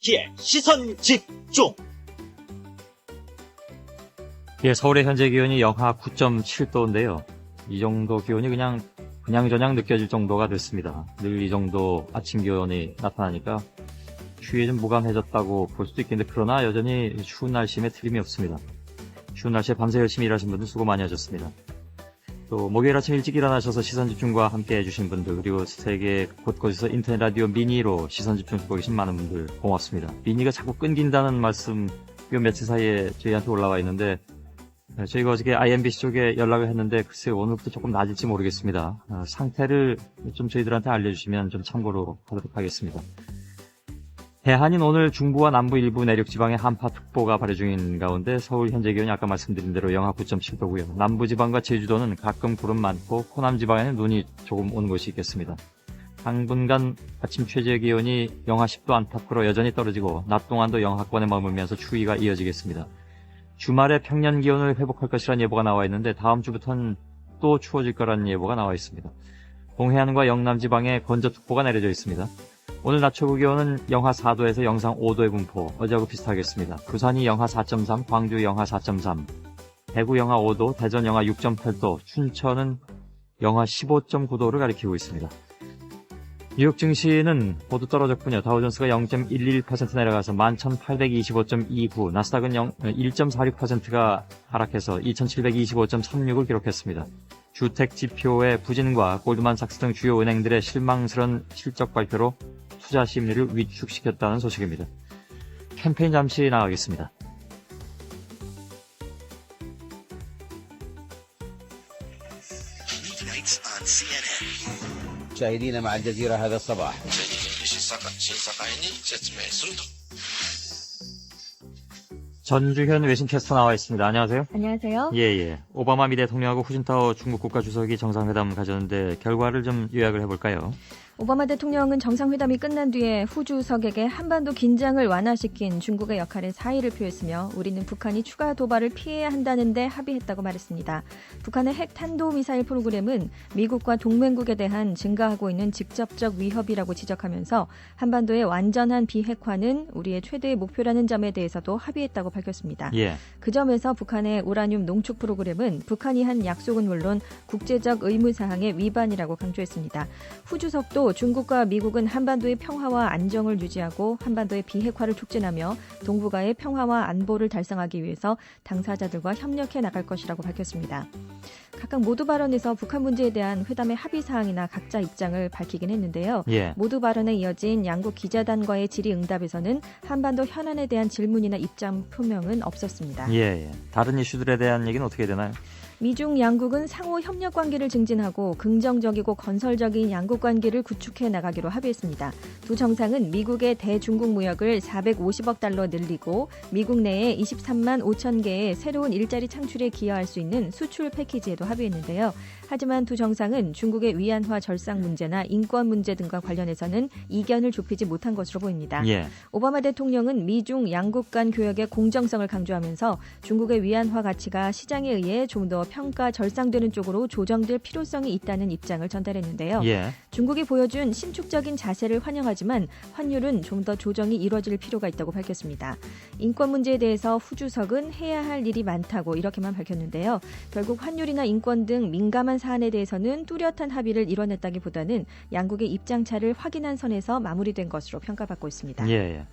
기의 시선 집중. 예, 서울의 현재 기온이 영하 9.7도인데요. 이 정도 기온이 그냥저냥 느껴질 정도가 됐습니다. 늘 이 정도 아침 기온이 나타나니까 추위에 좀 무감해졌다고 볼 수도 있겠는데, 그러나 여전히 추운 날씨에 틀림이 없습니다. 추운 날씨에 밤새 열심히 일하신 분들 수고 많이 하셨습니다. 또 목요일 아침 일찍 일어나셔서 시선집중과 함께 해주신 분들, 그리고 세계 곳곳에서 인터넷 라디오 미니로 시선집중 듣고 계신 많은 분들 고맙습니다. 미니가 자꾸 끊긴다는 말씀 요 며칠 사이에 저희한테 올라와 있는데, 저희가 어저께 IMBC 쪽에 연락을 했는데 글쎄 오늘부터 조금 낮을지 모르겠습니다. 상태를 좀 저희들한테 알려주시면 좀 참고로 하도록 하겠습니다. 대한인 오늘 중부와 남부 일부 내륙지방에 한파특보가 발효 중인 가운데 서울 현재 기온이 아까 말씀드린 대로 영하 9.7도고요. 남부지방과 제주도는 가끔 구름 많고 호남지방에는 눈이 조금 오는 곳이 있겠습니다. 당분간 아침 최저 기온이 영하 10도 안팎으로 여전히 떨어지고 낮 동안도 영하권에 머물면서 추위가 이어지겠습니다. 주말에 평년 기온을 회복할 것이라는 예보가 나와 있는데 다음 주부터는 또 추워질 거라는 예보가 나와 있습니다. 동해안과 영남지방에 건조특보가 내려져 있습니다. 오늘 낮 최고 기온은 영하 4도에서 영상 5도의 분포, 어제하고 비슷하겠습니다. 부산이 영하 4.3, 광주 영하 4.3, 대구 영하 5도, 대전 영하 6.8도, 춘천은 영하 15.9도를 가리키고 있습니다. 뉴욕 증시는 모두 떨어졌군요. 다우존스가 0.11% 내려가서 11,825.29, 나스닥은 1.46%가 하락해서 2,725.36을 기록했습니다. 주택 지표의 부진과 골드만삭스 등 주요 은행들의 실망스러운 실적 발표로 투자 심리를 위축시켰다는 소식입니다. 캠페인 잠시 나가겠습니다. مشاهدينا مع الجزيرة هذا الصباح. 전주현 외신캐스터 나와 있습니다. 안녕하세요. 안녕하세요. 예. 오바마 미 대통령하고 후진타오 중국 국가주석이 정상회담 가졌는데 결과를 좀 요약을 해볼까요? 오바마 대통령은 정상회담이 끝난 뒤에 후 주석에게 한반도 긴장을 완화시킨 중국의 역할에 사의를 표했으며 우리는 북한이 추가 도발을 피해야 한다는 데 합의했다고 말했습니다. 북한의 핵 탄도미사일 프로그램은 미국과 동맹국에 대한 증가하고 있는 직접적 위협이라고 지적하면서 한반도의 완전한 비핵화는 우리의 최대의 목표라는 점에 대해서도 합의했다고 밝혔습니다. 예. 그 점에서 북한의 우라늄 농축 프로그램은 북한이 한 약속은 물론 국제적 의무사항의 위반이라고 강조했습니다. 후 주석도 중국과 미국은 한반도의 평화와 안정을 유지하고 한반도의 비핵화를 촉진하며 동북아의 평화와 안보를 달성하기 위해서 당사자들과 협력해 나갈 것이라고 밝혔습니다. 각각 모두 발언에서 북한 문제에 대한 회담의 합의 사항이나 각자 입장을 밝히긴 했는데요. 예. 모두 발언에 이어진 양국 기자단과의 질의응답에서는 한반도 현안에 대한 질문이나 입장 표명은 없었습니다. 예. 다른 이슈들에 대한 얘기는 어떻게 되나요? 미중 양국은 상호 협력 관계를 증진하고 긍정적이고 건설적인 양국 관계를 구축해 나가기로 합의했습니다. 두 정상은 미국의 대중국 무역을 450억 달러 늘리고 미국 내에 23만 5천 개의 새로운 일자리 창출에 기여할 수 있는 수출 패키지에도 합의했는데요. 하지만 두 정상은 중국의 위안화 절상 문제나 인권 문제 등과 관련해서는 이견을 좁히지 못한 것으로 보입니다. 예. 오바마 대통령은 미중 양국 간 교역의 공정성을 강조하면서 중국의 위안화 가치가 시장에 의해 좀 더 평가 절상되는 쪽으로 조정될 필요성이 있다는 입장을 전달했는데요. 예. 중국이 보여준 신축적인 자세를 환영하지만 환율은 좀 더 조정이 이뤄질 필요가 있다고 밝혔습니다. 인권 문제에 대해서 후 주석은 해야 할 일이 많다고 이렇게만 밝혔는데요. 결국 환율이나 인권 등 민감한 사안에 대해서는 뚜렷한 합의를 이뤄냈다기보다는 양국의 입장차를 확인한 선에서 마무리된 것으로 평가받고 있습니다. 예.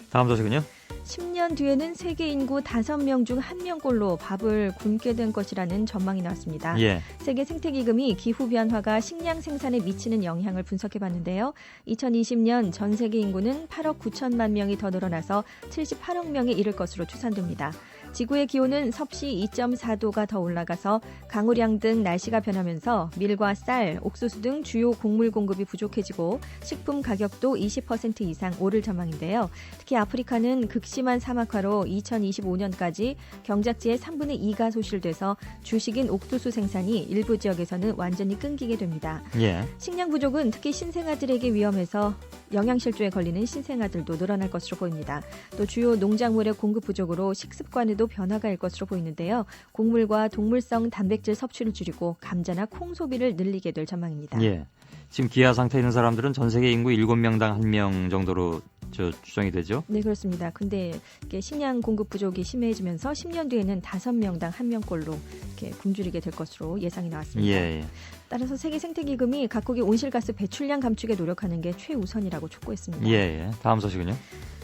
다음 소식은요? 10년 뒤에는 세계 인구 5명 중 1명꼴로 밥을 굶게 된 것이라는 전망이 나왔습니다. 예. 세계 생태기금이 기후변화가 식량 생산에 미치는 영향을 분석해봤는데요. 2020년 전 세계 인구는 8억 9천만 명이 더 늘어나서 78억 명에 이를 것으로 추산됩니다. 지구의 기온은 섭씨 2.4도가 더 올라가서 강우량 등 날씨가 변하면서 밀과 쌀, 옥수수 등 주요 곡물 공급이 부족해지고 식품 가격도 20% 이상 오를 전망인데요. 특히 아프리카는 극심한 사막화로 2025년까지 경작지의 3분의 2가 소실돼서 주식인 옥수수 생산이 일부 지역에서는 완전히 끊기게 됩니다. 예. 식량 부족은 특히 신생아들에게 위험해서 영양실조에 걸리는 신생아들도 늘어날 것으로 보입니다. 또 주요 농작물의 공급 부족으로 식습관에도 변화가 일 것으로 보이는데요. 곡물과 동물성 단백질 섭취를 줄이고 감자나 콩 소비를 늘리게 될 전망입니다. 예. 지금 기아 상태에 있는 사람들은 전 세계 인구 7명당 1명 정도로 추정이 되죠. 네, 그렇습니다. 근데 이게 식량 공급 부족이 심해지면서 10년 뒤에는 5명당 1명꼴로 이렇게 굶주리게 될 것으로 예상이 나왔습니다. 예. 따라서 세계 생태기금이 각국의 온실가스 배출량 감축에 노력하는 게 최우선이라고 촉구했습니다. 예. 다음 소식은요.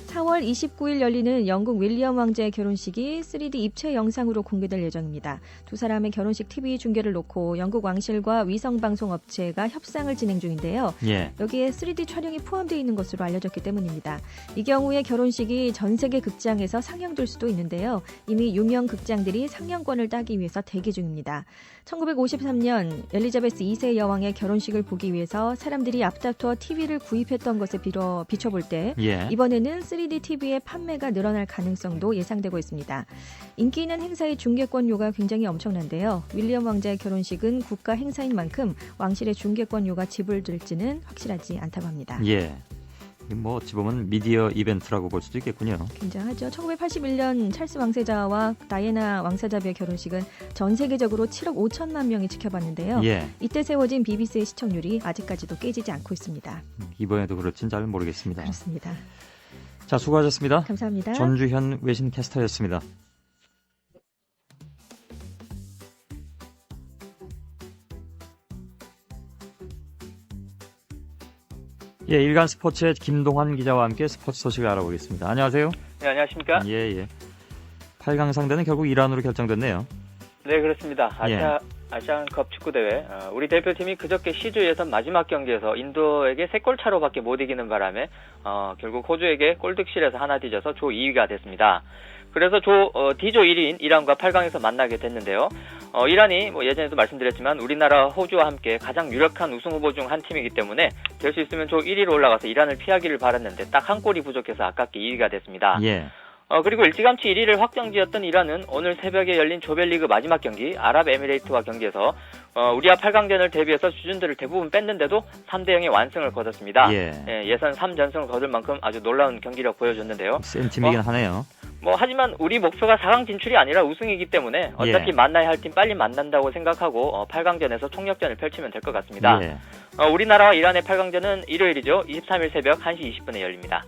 4월 29일 열리는 영국 윌리엄 왕자의 결혼식이 3D 입체 영상으로 공개될 예정입니다. 두 사람의 결혼식 TV 중계를 놓고 영국 왕실과 위성방송업체가 협상을 진행 중인데요. 예. 여기에 3D 촬영이 포함되어 있는 것으로 알려졌기 때문입니다. 이 경우에 결혼식이 전 세계 극장에서 상영될 수도 있는데요. 이미 유명 극장들이 상영권을 따기 위해서 대기 중입니다. 1953년 엘리자베스 2세 여왕의 결혼식을 보기 위해서 사람들이 앞다투어 TV를 구입했던 것에 비춰볼 때 예. 이번에는 3D TV의 판매가 늘어날 가능성도 예상되고 있습니다. 인기 있는 행사의 중계권료가 굉장히 엄청난데요. 윌리엄 왕자의 결혼식은 국가 행사인 만큼 왕실의 중계권료가 지불될지는 확실하지 않다고 합니다. 예. 뭐 어찌 보면 미디어 이벤트라고 볼 수도 있겠군요. 굉장하죠. 1981년 찰스 왕세자와 다이애나 왕세자비의 결혼식은 전 세계적으로 7억 5천만 명이 지켜봤는데요. 예. 이때 세워진 BBC의 시청률이 아직까지도 깨지지 않고 있습니다. 이번에도 그렇진 잘 모르겠습니다. 그렇습니다. 자, 수고하셨습니다. 감사합니다. 전주현 외신 캐스터였습니다. 예, 일간 스포츠의 김동환 기자와 함께 스포츠 소식을 알아보겠습니다. 안녕하세요. 네, 안녕하십니까? 예. 8강 상대는 결국 이란으로 결정됐네요. 네, 그렇습니다. 예. 아시안컵 축구대회. 우리 대표팀이 그저께 시주 예선 마지막 경기에서 인도에게 3골 차로밖에 못 이기는 바람에 결국 호주에게 골득실에서 하나 뒤져서 조 2위가 됐습니다. 그래서 D조 1위인 이란과 8강에서 만나게 됐는데요. 이란이 예전에도 말씀드렸지만 우리나라 호주와 함께 가장 유력한 우승 후보 중 한 팀이기 때문에 될 수 있으면 조 1위로 올라가서 이란을 피하기를 바랐는데 딱 한 골이 부족해서 아깝게 2위가 됐습니다. 예. 그리고 일찌감치 1위를 확정지었던 이란은 오늘 새벽에 열린 조별리그 마지막 경기 아랍에미레이트와 경기에서 우리와 8강전을 대비해서 주전들을 대부분 뺐는데도 3대0의 완승을 거뒀습니다. 예선 3전승을 거둘 만큼 아주 놀라운 경기력 보여줬는데요. 센 팀이긴 하네요. 하지만 우리 목표가 4강 진출이 아니라 우승이기 때문에 어차피 만나야 할 팀 빨리 만난다고 생각하고 8강전에서 총력전을 펼치면 될 것 같습니다. 우리나라와 이란의 8강전은 일요일이죠. 23일 새벽 1시 20분에 열립니다.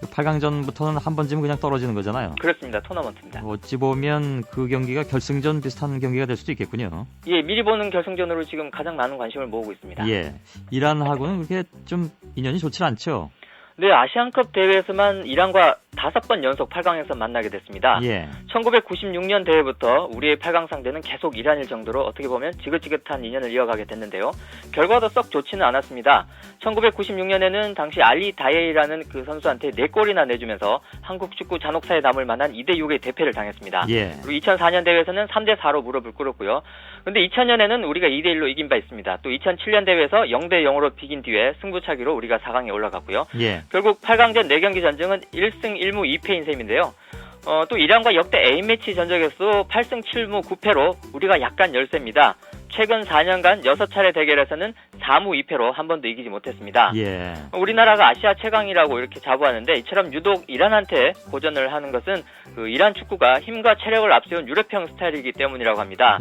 8강전부터는 한 번쯤은 그냥 떨어지는 거잖아요. 그렇습니다. 토너먼트입니다. 어찌 보면 그 경기가 결승전 비슷한 경기가 될 수도 있겠군요. 예, 미리 보는 결승전으로 지금 가장 많은 관심을 모으고 있습니다. 예, 이란하고는 그렇게 좀 인연이 좋지 않죠? 네, 아시안컵 대회에서만 이란과 5번 연속 8강에서 만나게 됐습니다. 1996년 대회부터 우리의 8강 상대는 계속 이란일 정도로 어떻게 보면 지긋지긋한 인연을 이어가게 됐는데요. 결과도 썩 좋지는 않았습니다. 1996년에는 당시 알리 다예이라는 그 선수한테 4골이나 내주면서 한국 축구 잔혹사에 남을 만한 2대6의 대패를 당했습니다. 그리고 2004년 대회에서는 3대4로 무릎을 꿇었고요. 근데 2000년에는 우리가 2대1로 이긴 바 있습니다. 또 2007년 대회에서 0대0으로 비긴 뒤에 승부차기로 우리가 4강에 올라갔고요. 결국 8강전 4경기 전쟁은 1승 1무 2패인 셈인데요. 또 이란과 역대 A매치 전적에서 8승 7무 9패로 우리가 약간 열세입니다. 최근 4년간 6차례 대결에서는 4무 2패로 한 번도 이기지 못했습니다. 우리나라가 아시아 최강이라고 이렇게 자부하는데 이처럼 유독 이란한테 고전을 하는 것은 그 이란 축구가 힘과 체력을 앞세운 유럽형 스타일이기 때문이라고 합니다.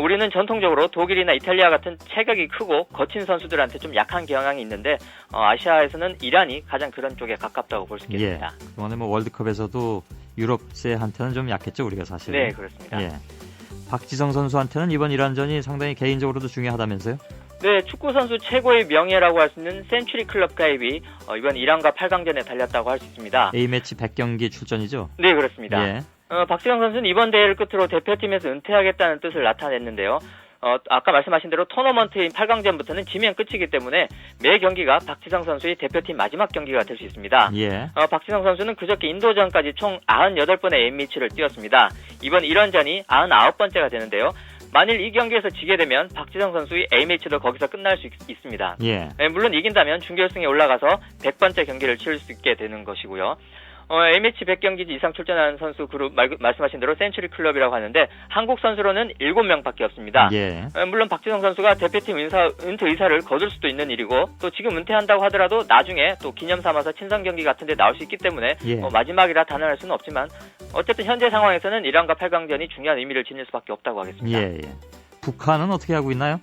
우리는 전통적으로 독일이나 이탈리아 같은 체격이 크고 거친 선수들한테 좀 약한 경향이 있는데 아시아에서는 이란이 가장 그런 쪽에 가깝다고 볼 수 있겠습니다. 이번에 월드컵에서도 유럽세한테는 좀 약했죠, 우리가 사실. 네, 그렇습니다. 박지성 선수한테는 이번 이란전이 상당히 개인적으로도 중요하다면서요? 네, 축구 선수 최고의 명예라고 할 수 있는 센츄리 클럽 가입이 이번 이란과 8강전에 달렸다고 할 수 있습니다. A매치 100경기 출전이죠? 네, 그렇습니다. 박지성 선수는 이번 대회를 끝으로 대표팀에서 은퇴하겠다는 뜻을 나타냈는데요. 아까 말씀하신 대로 토너먼트인 8강전부터는 지면 끝이기 때문에 매 경기가 박지성 선수의 대표팀 마지막 경기가 될 수 있습니다. 박지성 선수는 그저께 인도전까지 총 98번의 A매치를 뛰었습니다. 이번 1원전이 99번째가 되는데요. 만일 이 경기에서 지게 되면 박지성 선수의 A매치도 거기서 끝날 수 있습니다. 물론 이긴다면 준결승에 올라가서 100번째 경기를 치를 수 있게 되는 것이고요. A매치 100경기 이상 출전한 선수 그룹 말씀하신 대로 센츄리 클럽이라고 하는데 한국 선수로는 7명밖에 없습니다. 물론 박지성 선수가 대표팀 은퇴 의사를 거둘 수도 있는 일이고 또 지금 은퇴한다고 하더라도 나중에 또 기념 삼아서 친선 경기 같은 데 나올 수 있기 때문에 마지막이라 단언할 수는 없지만 어쨌든 현재 상황에서는 이란과 8강전이 중요한 의미를 지닐 수밖에 없다고 하겠습니다. 북한은 어떻게 하고 있나요?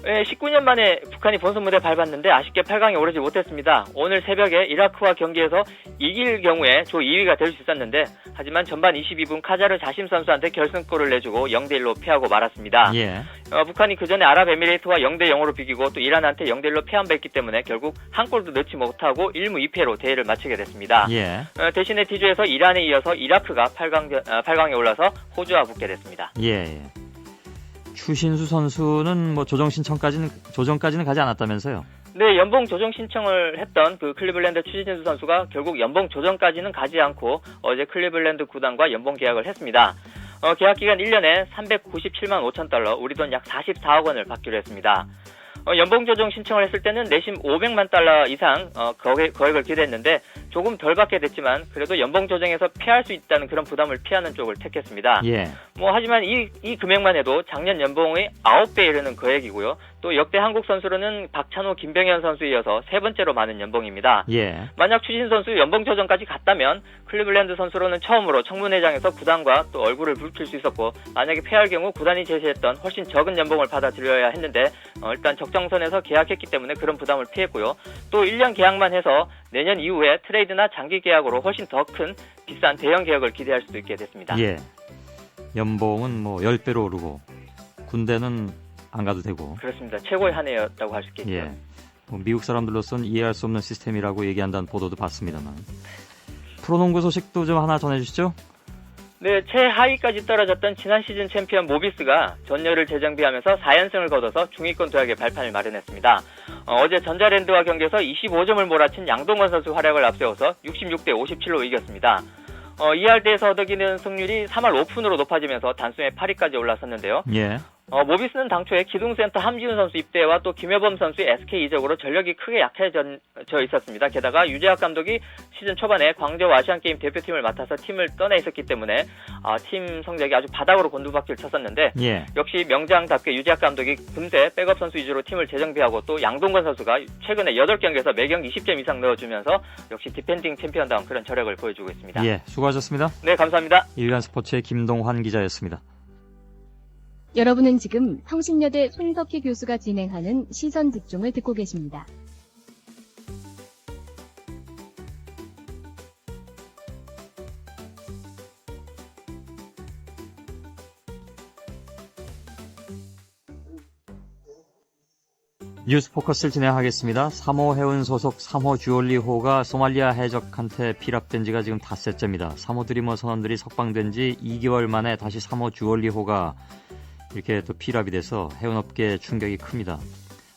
19년 만에 북한이 본선 무대에 밟았는데 아쉽게 8강에 오르지 못했습니다. 오늘 새벽에 이라크와 경기에서 이길 경우에 조 2위가 될 수 있었는데 하지만 전반 22분 카자르 자심 선수한테 결승골을 내주고 0대1로 패하고 말았습니다. 예. 북한이 그 전에 아랍에미레이트와 0대0으로 비기고 또 이란한테 0대1로 패한 바 있기 때문에 결국 한 골도 넣지 못하고 1무 2패로 대회를 마치게 됐습니다. 예. 대신에 D조에서 이란에 이어서 이라크가 8강에 올라서 호주와 붙게 됐습니다. 예. 추신수 선수는 뭐 조정까지는 가지 않았다면서요? 네, 연봉 조정 신청을 했던 그 클리블랜드 추신수 선수가 결국 연봉 조정까지는 가지 않고 어제 클리블랜드 구단과 연봉 계약을 했습니다. 계약 기간 1년에 397만 5천 달러, 우리 돈 약 44억 원을 받기로 했습니다. 연봉 조정 신청을 했을 때는 내심 500만 달러 이상 거액을 기대했는데 조금 덜 받게 됐지만 그래도 연봉 조정에서 피할 수 있다는 그런 부담을 피하는 쪽을 택했습니다. 예. 하지만 이 금액만 해도 작년 연봉의 9배에 이르는 거액이고요. 또 역대 한국 선수로는 박찬호, 김병현 선수에 이어서 세 번째로 많은 연봉입니다. 예. 만약 추신 선수 연봉 조정까지 갔다면 클리블랜드 선수로는 처음으로 청문회장에서 구단과 또 얼굴을 붉힐 수 있었고 만약에 패할 경우 구단이 제시했던 훨씬 적은 연봉을 받아들여야 했는데 일단 적정선에서 계약했기 때문에 그런 부담을 피했고요. 또 1년 계약만 해서 내년 이후에 트레이드나 장기 계약으로 훨씬 더 큰 비싼 대형 계약을 기대할 수도 있게 됐습니다. 예. 연봉은 뭐 10배로 오르고 군대는 안 가도 되고. 그렇습니다. 최고의 한 해였다고 할 수 있겠죠. 예. 미국 사람들로서는 이해할 수 없는 시스템이라고 얘기한다는 보도도 봤습니다만. 프로농구 소식도 좀 하나 전해주시죠. 네, 최하위까지 떨어졌던 지난 시즌 챔피언 모비스가 전열을 재정비하면서 4연승을 거둬서 중위권 도약의 발판을 마련했습니다. 어제 전자랜드와 경기에서 25점을 몰아친 양동건 선수 활약을 앞세워서 66대 57로 이겼습니다. 2할대에서 얻어기는 승률이 3할 오픈으로 높아지면서 단숨에 8위까지 올라섰는데요. 예. 모비스는 당초에 기둥센터 함지훈 선수 입대와 또 김효범 선수의 SK 이적으로 전력이 크게 약해져 있었습니다. 게다가 유재학 감독이 시즌 초반에 광저우 아시안게임 대표팀을 맡아서 팀을 떠나 있었기 때문에 팀 성적이 아주 바닥으로 곤두박질 쳤었는데 예. 역시 명장답게 유재학 감독이 금세 백업 선수 위주로 팀을 재정비하고 또 양동건 선수가 최근에 8경기에서 매경 20점 이상 넣어주면서 역시 디펜딩 챔피언다운 그런 저력을 보여주고 있습니다. 예, 수고하셨습니다. 네, 감사합니다. 일간스포츠의 김동환 기자였습니다. 여러분은 지금 성신여대 손석희 교수가 진행하는 시선 집중을 듣고 계십니다. 뉴스 포커스를 진행하겠습니다. 3호 해운 소속 3호 주얼리호가 소말리아 해적한테 피랍된 지가 지금 닷새째입니다. 3호 드리머 선원들이 석방된 지 2개월 만에 다시 3호 주얼리호가 이렇게 또 피랍이 돼서 해운업계에 충격이 큽니다.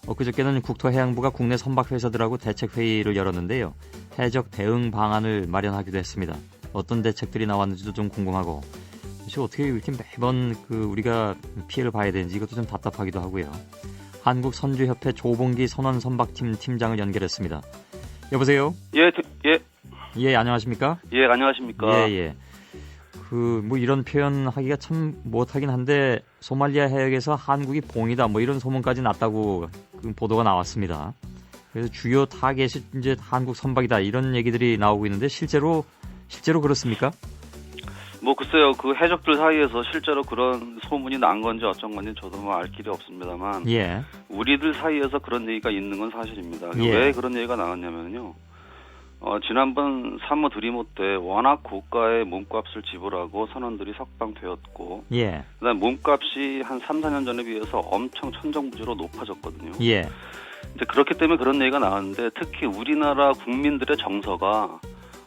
엊그저께는 국토해양부가 국내 선박회사들하고 대책회의를 열었는데요. 해적 대응 방안을 마련하기도 했습니다. 어떤 대책들이 나왔는지도 좀 궁금하고 어떻게 이렇게 매번 우리가 피해를 봐야 되는지 이것도 좀 답답하기도 하고요. 한국선주협회 조봉기 선원선박팀 팀장을 연결했습니다. 여보세요? 예, 안녕하십니까? 예, 안녕하십니까? 예. 이런 표현 하기가 참 못하긴 한데, 소말리아 해역에서 한국이 봉이다, 이런 소문까지 났다고 보도가 나왔습니다. 그래서 주요 타겟이 이제 한국 선박이다, 이런 얘기들이 나오고 있는데, 실제로 그렇습니까? 글쎄요, 그 해적들 사이에서 실제로 그런 소문이 난 건지 어쩐 건지 저도 알 길이 없습니다만, 예. 우리들 사이에서 그런 얘기가 있는 건 사실입니다. 예. 왜 그런 얘기가 나왔냐면요. 지난번 3호 드리모 때 워낙 고가의 몸값을 지불하고 선원들이 석방되었고, 예. 그다음 몸값이 한 3, 4년 전에 비해서 엄청 천정부지로 높아졌거든요. 예. 이제 그렇기 때문에 그런 얘기가 나왔는데, 특히 우리나라 국민들의 정서가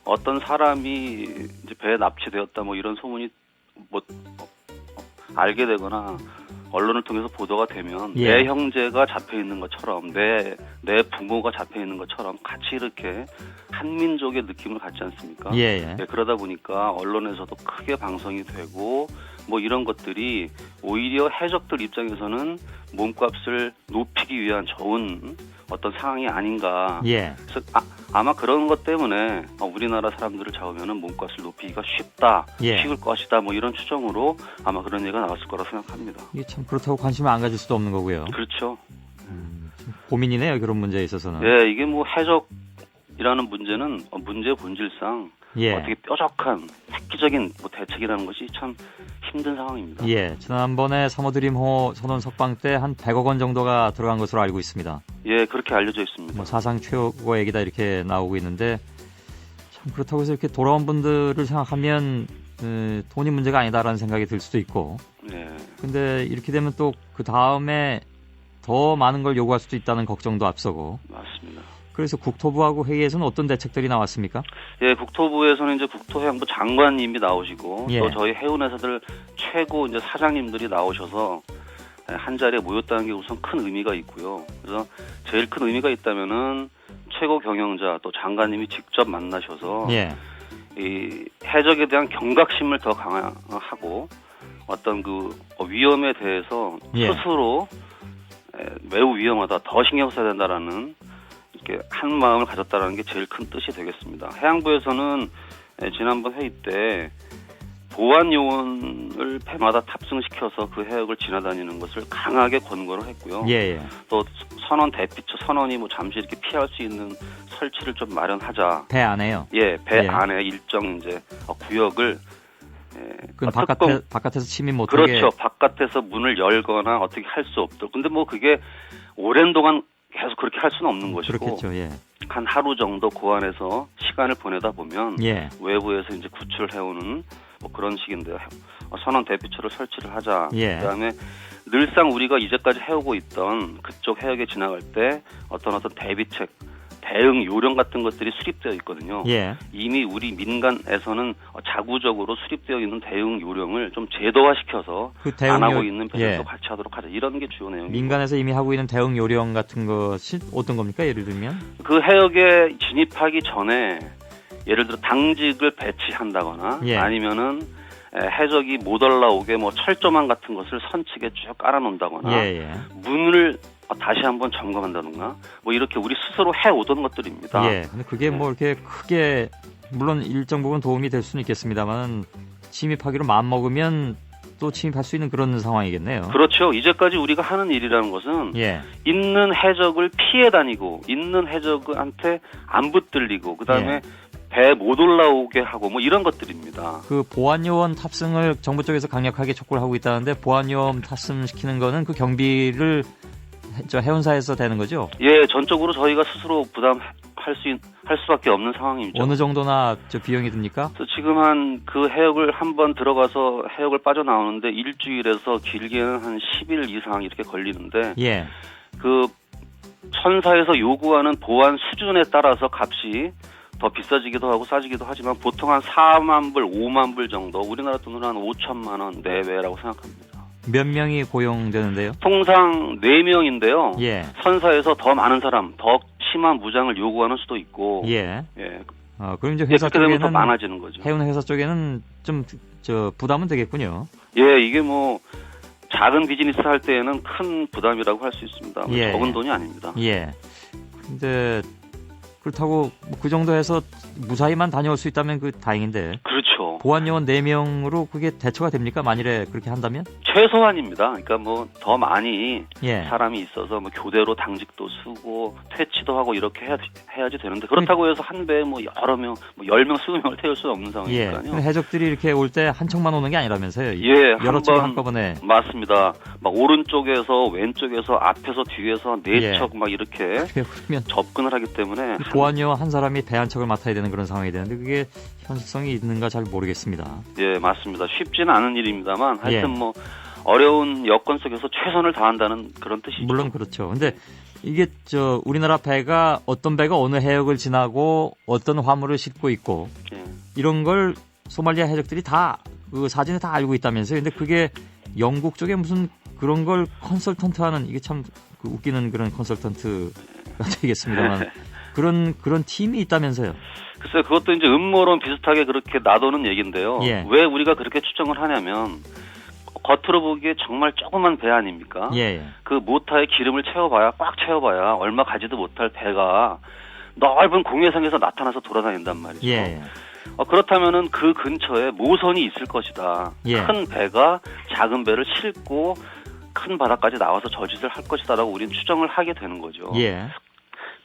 어떤 사람이 이제 배에 납치되었다 이런 소문이 알게 되거나 언론을 통해서 보도가 되면 예. 내 형제가 잡혀 있는 것처럼 내 부모가 잡혀 있는 것처럼 같이 이렇게 한민족의 느낌을 갖지 않습니까? 예. 네, 그러다 보니까 언론에서도 크게 방송이 되고 이런 것들이 오히려 해적들 입장에서는 몸값을 높이기 위한 좋은 어떤 상황이 아닌가. 예. 그래서 아마 그런 것 때문에 우리나라 사람들을 잡으면 몸값을 높이기가 쉽다, 예. 쉬울 것이다, 이런 추정으로 아마 그런 얘기가 나왔을 거라 생각합니다. 이게 참 그렇다고 관심을 안 가질 수도 없는 거고요. 그렇죠. 고민이네요, 그런 문제에 있어서는. 예, 이게 해적이라는 문제는 문제의 본질상 예. 어떻게 뾰족한 획기적인 뭐 대책이라는 것이 참 힘든 상황입니다. 예, 지난번에 3호 드림호 선원 석방 때 한 100억 원 정도가 들어간 것으로 알고 있습니다. 예, 그렇게 알려져 있습니다. 뭐 사상 최고액이다 이렇게 나오고 있는데 참 그렇다고 해서 이렇게 돌아온 분들을 생각하면 돈이 문제가 아니다라는 생각이 들 수도 있고. 네. 근데 이렇게 되면 또 그 다음에 더 많은 걸 요구할 수도 있다는 걱정도 앞서고. 맞습니다. 그래서 국토부하고 회의에서는 어떤 대책들이 나왔습니까? 예, 국토부에서는 이제 국토해양부 장관님이 나오시고 예. 또 저희 해운회사들 최고 이제 사장님들이 나오셔서 한 자리에 모였다는 게 우선 큰 의미가 있고요. 그래서 제일 큰 의미가 있다면은 최고 경영자 또 장관님이 직접 만나셔서 예. 이 해적에 대한 경각심을 더 강화하고 어떤 그 위험에 대해서 예. 스스로 매우 위험하다, 더 신경 써야 된다라는 이렇게 한 마음을 가졌다라는 게 제일 큰 뜻이 되겠습니다. 해양부에서는 지난번 회의 때 보안 요원을 배마다 탑승시켜서 그 해역을 지나다니는 것을 강하게 권고를 했고요. 예. 또 선원 대피처 선원이 뭐 잠시 이렇게 피할 수 있는 설치를 좀 마련하자. 배 안에요. 예, 배 예. 안에 일정 이제 구역을 그건 특공, 바깥에서 침입 못하게. 그렇죠. 바깥에서 문을 열거나 어떻게 할 수 없도록. 근데 뭐 그게 오랜 동안 계속 그렇게 할 수는 없는 것이고. 그렇겠죠. 예. 한 하루 정도 그 안에서 시간을 보내다 보면 예. 외부에서 이제 구출을 해오는 뭐 그런 식인데요. 선원 대피처를 설치를 하자. 예. 그다음에 늘상 우리가 이제까지 해오고 있던 그쪽 해역에 지나갈 때 어떤 대비책, 대응 요령 같은 것들이 수립되어 있거든요. 예. 이미 우리 민간에서는 자구적으로 수립되어 있는 대응 요령을 좀 제도화시켜서 그 대응 안 하고 요- 있는 배들도 예. 같이 하도록 하자. 이런 게 주요 내용입니다. 민간에서 이미 하고 있는 대응 요령 같은 것이 어떤 겁니까? 예를 들면? 그 해역에 진입하기 전에 예를 들어 당직을 배치한다거나 예. 아니면은 해적이 못 올라오게 뭐 철조망 같은 것을 선측에 쭉 깔아놓는다거나 예. 문을 다시 한번 점검한다든가 뭐 이렇게 우리 스스로 해오던 것들입니다. 예. 근데 그게 뭐 이렇게 크게 물론 일정 부분 도움이 될 수는 있겠습니다만 침입하기로 마음 먹으면 또 침입할 수 있는 그런 상황이겠네요. 그렇죠. 이제까지 우리가 하는 일이라는 것은 예. 있는 해적을 피해 다니고 있는 해적한테 안 붙들리고 그다음에 예. 배 못 올라오게 하고 뭐 이런 것들입니다. 그 보안요원 탑승을 정부 쪽에서 강력하게 촉구를 하고 있다는데 보안요원 탑승시키는 거는 그 경비를 해운사에서 되는 거죠? 예, 전적으로 저희가 스스로 부담할 수밖에 없는 상황이죠. 어느 정도나 비용이 듭니까? 그래서 지금 그 해역을 한번 들어가서 해역을 빠져나오는데 일주일에서 길게는 한 10일 이상 이렇게 걸리는데 예. 그 천사에서 요구하는 보안 수준에 따라서 값이 더 비싸지기도 하고 싸지기도 하지만 보통 한 4만 불, 5만 불 정도 우리나라 돈으로 한 5천만 원 내외라고 생각합니다. 몇 명이 고용되는데요? 통상 4명인데요. 예. 선사에서 더 많은 사람, 더 심한 무장을 요구하는 수도 있고. 예. 예. 그럼 이제 회사 그렇게 되면 더 쪽에는 많아지는 거죠. 해운 회사 쪽에는 좀 부담은 되겠군요. 예, 이게 뭐 작은 비즈니스 할 때에는 큰 부담이라고 할 수 있습니다. 예. 적은 돈이 아닙니다. 예. 근데 그렇다고 그 정도 해서 무사히만 다녀올 수 있다면 다행인데. 그렇죠. 보안요원 4명으로 그게 대처가 됩니까? 만일에 그렇게 한다면? 최소한입니다. 그러니까 뭐 더 많이 예. 사람이 있어서 뭐 교대로 당직도 쓰고 퇴치도 하고 이렇게 해야지 되는데 그렇다고 해서 한 배에 뭐 여러 명, 뭐 10명, 20명을 태울 수는 없는 예. 상황이니까요. 해적들이 이렇게 올 때 한 척만 오는 게 아니라면서요? 예, 여러 척이 한꺼번에. 맞습니다. 막 오른쪽에서 왼쪽에서 앞에서 뒤에서 4척 막 이렇게 그러면 접근을 하기 때문에 보안요원 한 사람이 배 한 척을 맡아야 되는 그런 상황이 되는데 그게 현실성이 있는가 잘 모르겠습니다. 예, 맞습니다. 쉽지는 않은 일입니다만 하여튼 예. 뭐 어려운 여건 속에서 최선을 다한다는 그런 뜻이죠. 물론 그렇죠. 근데 이게 우리나라 배가 어떤 배가 어느 해역을 지나고 어떤 화물을 싣고 있고 예. 이런 걸 소말리아 해적들이 다 그 사진에 다 알고 있다면서요. 근데 그게 영국 쪽에 무슨 그런 걸 컨설턴트하는 이게 참 웃기는 그런 컨설턴트가 되겠습니다만 그런 팀이 있다면서요. 글쎄요, 그것도 이제 음모론 비슷하게 그렇게 놔두는 얘기인데요. 예. 왜 우리가 그렇게 추정을 하냐면 겉으로 보기에 정말 조그만 배 아닙니까? 예. 그 모터에 기름을 꽉 채워봐야 얼마 가지도 못할 배가 넓은 공해상에서 나타나서 돌아다닌단 말이죠. 예. 그렇다면은 그 근처에 모선이 있을 것이다. 예. 큰 배가 작은 배를 싣고 큰 바다까지 나와서 저짓을 할 것이다라고 우리는 추정을 하게 되는 거죠. 예.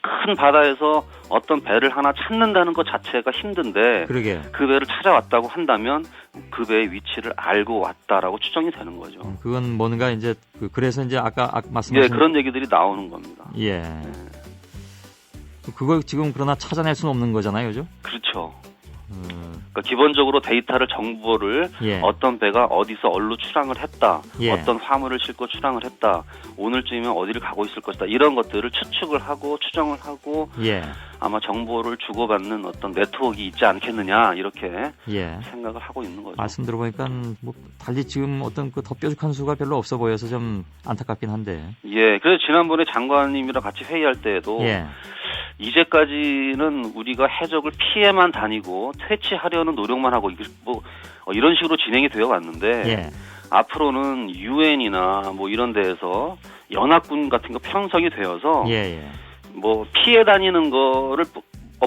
큰 바다에서 어떤 배를 하나 찾는다는 것 자체가 힘든데 그러게. 그 배를 찾아왔다고 한다면 그 배의 위치를 알고 왔다라고 추정이 되는 거죠. 그건 뭔가 이제 그래서 이제 아까 말씀하신 그런 얘기들이 나오는 겁니다. 예. 그걸 지금 그러나 찾아낼 수는 없는 거잖아요, 그죠? 그렇죠. 그러니까 기본적으로 데이터를 정보를 어떤 배가 어디서 어디로 출항을 했다, 어떤 화물을 싣고 출항을 했다, 오늘쯤이면 어디를 가고 있을 것이다, 이런 것들을 추측을 하고 추정을 하고 아마 정보를 주고받는 어떤 네트워크가 있지 않겠느냐 이렇게 생각을 하고 있는 거죠. 말씀 들어보니까 뭐 달리 지금 어떤 더 뾰족한 수가 별로 없어 보여서 좀 안타깝긴 한데. 그래서 지난번에 장관님이랑 같이 회의할 때에도 이제까지는 우리가 해적을 피해만 다니고 퇴치하려는 노력만 하고 이런 식으로 진행이 되어 왔는데 앞으로는 유엔이나 뭐 이런 데에서 연합군 같은 거 편성이 되어서 뭐 피해 다니는 거를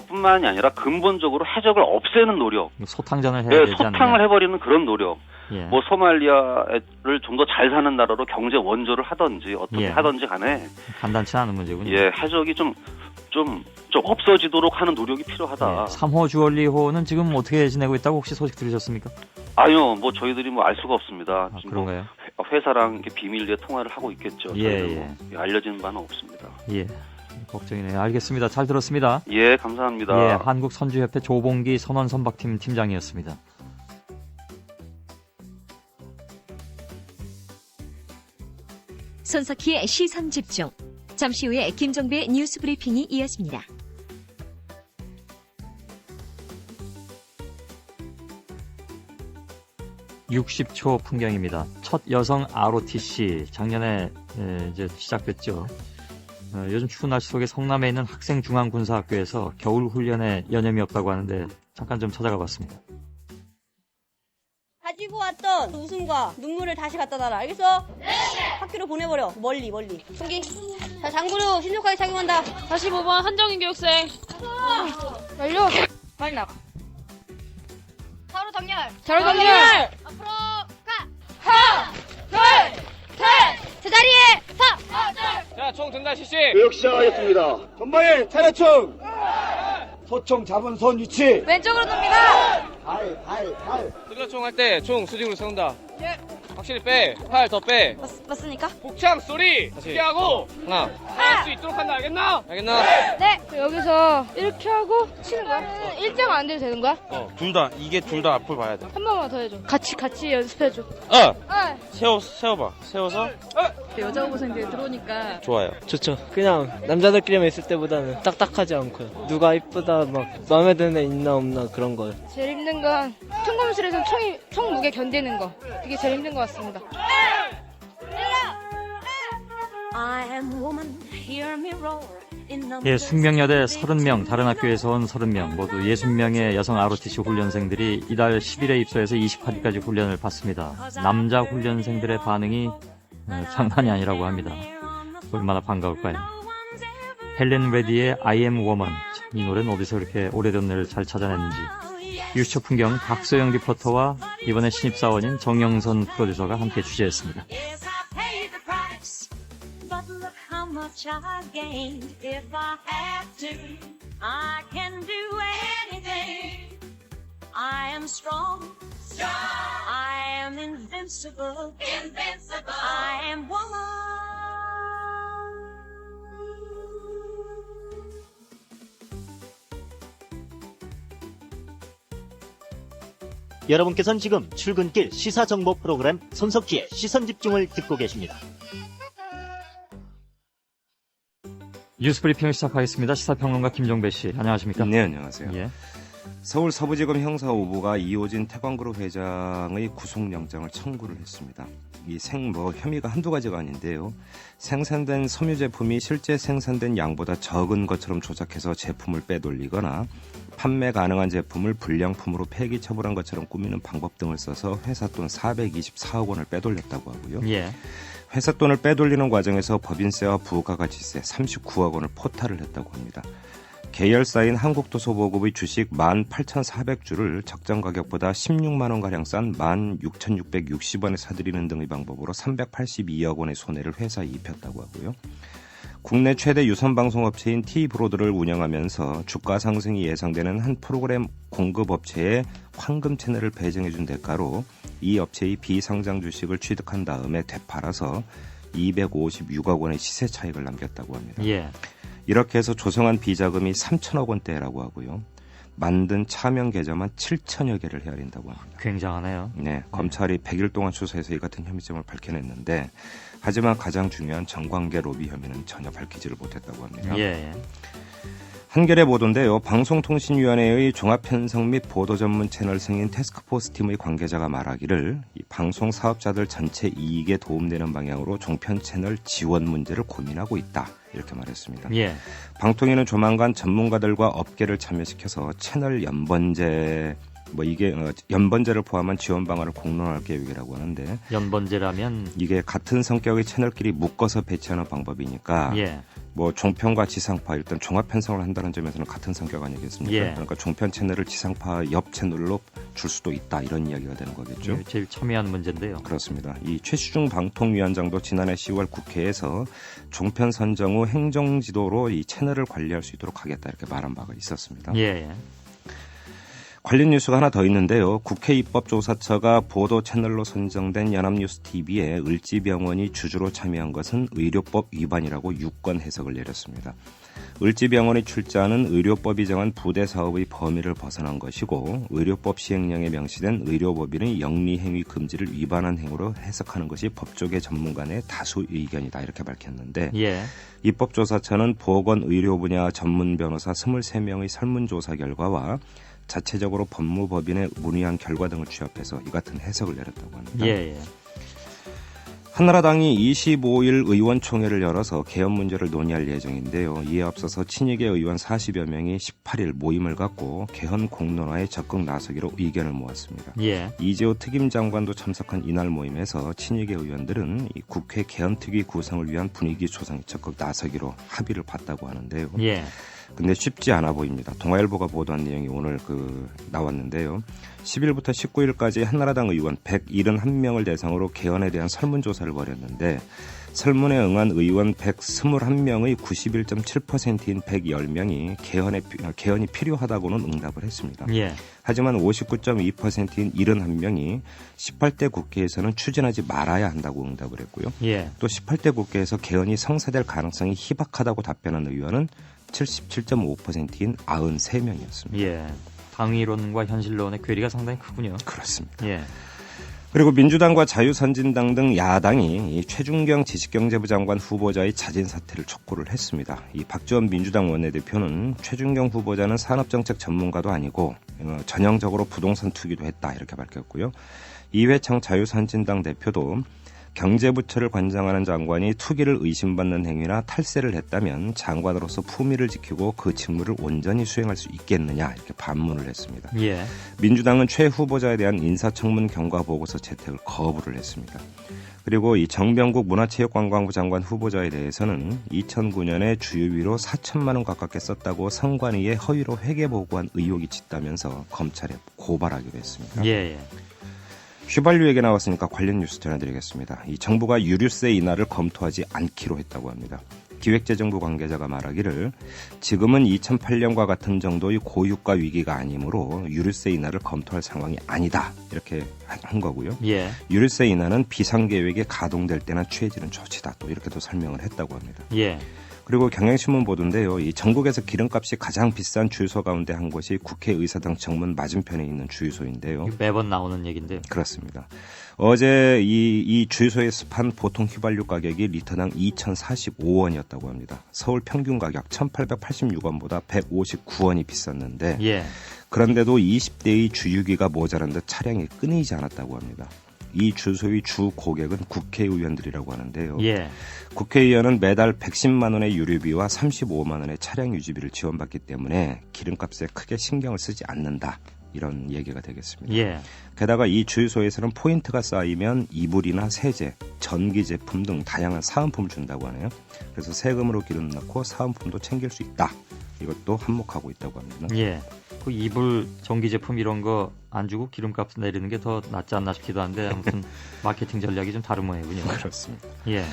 뿐만이 아니라 근본적으로 해적을 없애는 노력, 소탕전을 해야 되지 않나요? 소탕을 해버리는 그런 노력. 뭐 소말리아를 좀 더 잘 사는 나라로 경제 원조를 하든지 어떻게 하든지 간에 간단치 않은 문제군요. 해적이 좀 없어지도록 하는 노력이 필요하다. 3호 주얼리호는 지금 어떻게 지내고 있다고 혹시 소식 들으셨습니까? 아니요, 뭐 저희들이 뭐 알 수가 없습니다. 그런가요? 뭐 회사랑 이렇게 비밀리에 통화를 하고 있겠죠. 뭐 알려진 바는 없습니다. 걱정이네요. 알겠습니다. 잘 들었습니다. 감사합니다. 한국선주협회 조봉기 선원선박팀 팀장이었습니다. 손석희의 시선집중. 잠시 후에 김종배의 뉴스 브리핑이 이어집니다. (60초) 풍경입니다. 첫 여성 ROTC 작년에 이제 시작됐죠. 요즘 추운 날씨 속에 성남에 있는 학생중앙군사학교에서 겨울 훈련에 여념이 없다고 하는데 잠깐 좀 찾아가 봤습니다. 가지고 왔던 웃음과 눈물을 다시 갖다 놔라. 알겠어? 네! 학교로 보내버려. 멀리. 총기. 자, 장구류 신속하게 착용한다. 45번 한정인 교육생. 완료. 빨리 나가. 차로 정렬. 앞으로 가. 하나, 둘, 셋. 제자리에 서. 자, 총 등단 실시. 교육 시작하겠습니다. 전방에 차례총. 소총 잡은 손 위치. 왼쪽으로 돕니다. 팔. 수저총 할 때 총 수직으로 세운다. 확실히 빼. 팔 더 빼. 맞습니까? 복창 소리. 피하고 하나. 할 수 있도록 한다. 알겠나? 네. 여기서 이렇게 하고 치는 거야. 1점 안 돼도 되는 거야? 둘 다 앞을 봐야 돼. 한 번만 더 해줘. 같이 연습해줘. 세워봐. 세워서. 여자 후보생들이 들어오니까 좋아요. 좋죠. 그냥 남자들끼리만 있을 때보다는 딱딱하지 않고요. 누가 이쁘다 막 마음에 드는 애 있나 없나 그런 거요. 제일 힘든 건 총검술에서 총 무게 견디는 거. 그게 제일 힘든 것 같습니다. 숙명여대 30명, 다른 학교에서 온 30명, 모두 60명의 여성 ROTC 훈련생들이 이달 10일에 입소해서 28일까지 훈련을 받습니다. 남자 훈련생들의 반응이 장난이 아니라고 합니다. 얼마나 반가울까요? 헬렌 레디의 I am woman. 이 노래는 어디서 이렇게 오래된 노래를 잘 찾아냈는지. 유쇼 풍경 박소영 리포터와 이번에 신입사원인 정영선 프로듀서가 함께 취재했습니다. 여러분께서는 지금 출근길 시사정보 프로그램 손석희의 시선집중을 듣고 계십니다. 뉴스브리핑을 시작하겠습니다. 시사평론가 김종배 씨, 안녕하십니까? 네, 안녕하세요. 서울 서부지검 형사 5부가 이호진 태광그룹 회장의 구속영장을 청구를 했습니다. 이 혐의가 한두 가지가 아닌데요. 생산된 섬유 제품이 실제 생산된 양보다 적은 것처럼 조작해서 제품을 빼돌리거나 판매 가능한 제품을 불량품으로 폐기 처분한 것처럼 꾸미는 방법 등을 써서 회사 돈 424억 원을 빼돌렸다고 하고요. 회사 돈을 빼돌리는 과정에서 법인세와 부가가치세 39억 원을 포탈을 했다고 합니다. 계열사인 한국도서보급의 주식 18,400주를 적정 가격보다 16만 원가량 싼 16,660원에 사들이는 등의 방법으로 382억 원의 손해를 회사에 입혔다고 하고요. 국내 최대 유선방송업체인 T브로드를 운영하면서 주가 상승이 예상되는 한 프로그램 공급업체에 황금 채널을 배정해준 대가로 이 업체의 비상장 주식을 취득한 다음에 되팔아서 256억 원의 시세 차익을 남겼다고 합니다. 예. 이렇게 해서 조성한 비자금이 3천억 원대라고 하고요. 만든 차명 계좌만 7천여 개를 헤아린다고 합니다. 굉장하네요. 네, 검찰이 100일 동안 수사해서 이 같은 혐의점을 밝혀냈는데 하지만 가장 중요한 정관계 로비 혐의는 전혀 밝히지를 못했다고 합니다. 예. 한겨레 보도인데요. 방송통신위원회의 종합편성 및 보도 전문 채널 승인 태스크포스 팀의 관계자가 말하기를 이 방송 사업자들 전체 이익에 도움되는 방향으로 종편 채널 지원 문제를 고민하고 있다. 이렇게 말했습니다. 예. 방통위는 조만간 전문가들과 업계를 참여시켜서 채널 연번제 연번제를 포함한 지원 방안을 공론할 계획이라고 하는데 연번제라면 이게 같은 성격의 채널끼리 묶어서 배치하는 방법이니까 예. 종편과 지상파 일단 종합 편성을 한다는 점에서는 같은 성격 아니겠습니까? 예. 그러니까 종편 채널을 지상파 옆 채널로 줄 수도 있다 이런 이야기가 되는 거겠죠. 예, 제일 첨예한 문제인데요. 그렇습니다. 이 최시중 방통위원장도 지난해 10월 국회에서 종편 선정 후 행정지도로 이 채널을 관리할 수 있도록 하겠다 이렇게 말한 바가 있었습니다. 예. 관련 뉴스가 하나 더 있는데요. 국회 입법조사처가 보도 채널로 선정된 연합뉴스TV에 을지병원이 주주로 참여한 것은 의료법 위반이라고 유권 해석을 내렸습니다. 을지병원이 출자하는 의료법이 정한 부대 사업의 범위를 벗어난 것이고 의료법 시행령에 명시된 의료법인의 영리행위 금지를 위반한 행위로 해석하는 것이 법조계 전문가 내 다수 의견이다 이렇게 밝혔는데 예. 입법조사처는 보건의료 분야 전문 변호사 23명의 설문조사 결과와 자체적으로 법무법인의 문의한 결과 등을 취합해서 이 같은 해석을 내렸다고 합니다. 예. 한나라당이 25일 의원총회를 열어서 개헌 문제를 논의할 예정인데요. 이에 앞서서 친이계 의원 40여 명이 18일 모임을 갖고 개헌 공론화에 적극 나서기로 의견을 모았습니다. 예. 이재호 특임장관도 참석한 이날 모임에서 친이계 의원들은 이 국회 개헌특위 구성을 위한 분위기 조성에 적극 나서기로 합의를 봤다고 하는데요. 예. 근데 쉽지 않아 보입니다. 동아일보가 보도한 내용이 오늘 나왔는데요. 10일부터 19일까지 한나라당 의원 171명을 대상으로 개헌에 대한 설문조사를 벌였는데 설문에 응한 의원 121명의 91.7%인 110명이 개헌이 필요하다고는 응답을 했습니다. 예. 하지만 59.2%인 71명이 18대 국회에서는 추진하지 말아야 한다고 응답을 했고요. 예. 또 18대 국회에서 개헌이 성사될 가능성이 희박하다고 답변한 의원은 77.5%인 93명이었습니다. 예. 당위론과 현실론의 괴리가 상당히 크군요. 그렇습니다. 예. 그리고 민주당과 자유선진당 등 야당이 이 최준경 지식경제부 장관 후보자의 자진 사퇴를 촉구를 했습니다. 이 박지원 민주당 원내대표는 최준경 후보자는 산업정책 전문가도 아니고 전형적으로 부동산 투기도 했다 이렇게 밝혔고요. 이회창 자유선진당 대표도 경제부처를 관장하는 장관이 투기를 의심받는 행위나 탈세를 했다면 장관으로서 품위를 지키고 그 직무를 온전히 수행할 수 있겠느냐 이렇게 반문을 했습니다. 예. 민주당은 최 후보자에 대한 인사청문 경과보고서 채택을 거부를 했습니다. 그리고 이 정병국 문화체육관광부 장관 후보자에 대해서는 2009년에 주유비로 4천만 원 가깝게 썼다고 선관위에 허위로 회계보고한 의혹이 짙다면서 검찰에 고발하기로 했습니다. 예. 휘발유 얘기 나왔으니까 관련 뉴스 전해드리겠습니다. 이 정부가 유류세 인하를 검토하지 않기로 했다고 합니다. 기획재정부 관계자가 말하기를 지금은 2008년과 같은 정도의 고유가 위기가 아니므로 유류세 인하를 검토할 상황이 아니다 이렇게 한 거고요. 예. 유류세 인하는 비상계획에 가동될 때나 취해지는 조치다 또 이렇게도 설명을 했다고 합니다. 예. 그리고 경향신문 보도인데요. 이 전국에서 기름값이 가장 비싼 주유소 가운데 한 곳이 국회의사당 정문 맞은편에 있는 주유소인데요. 매번 나오는 얘기인데요. 그렇습니다. 어제 이 주유소에서 판 보통 휘발유 가격이 리터당 2,045원이었다고 합니다. 서울 평균 가격 1,886원보다 159원이 비쌌는데 예. 그런데도 20대의 주유기가 모자란 듯 차량이 끊이지 않았다고 합니다. 이 주소의 주 고객은 국회의원들이라고 하는데요. 예. 국회의원은 매달 110만 원의 유류비와 35만 원의 차량 유지비를 지원받기 때문에 기름값에 크게 신경을 쓰지 않는다. 이런 얘기가 되겠습니다. 예. 게다가 이 주유소에서는 포인트가 쌓이면 이불이나 세제, 전기 제품 등 다양한 사은품을 준다고 하네요. 그래서 세금으로 기름 넣고 사은품도 챙길 수 있다. 이것도 한몫하고 있다고 합니다. 예. 그 이불, 전기 제품 이런 거 안 주고 기름값 내리는 게 더 낫지 않나 싶기도 한데 아무튼 마케팅 전략이 좀 다른 모양이군요. 그렇습니다. 예.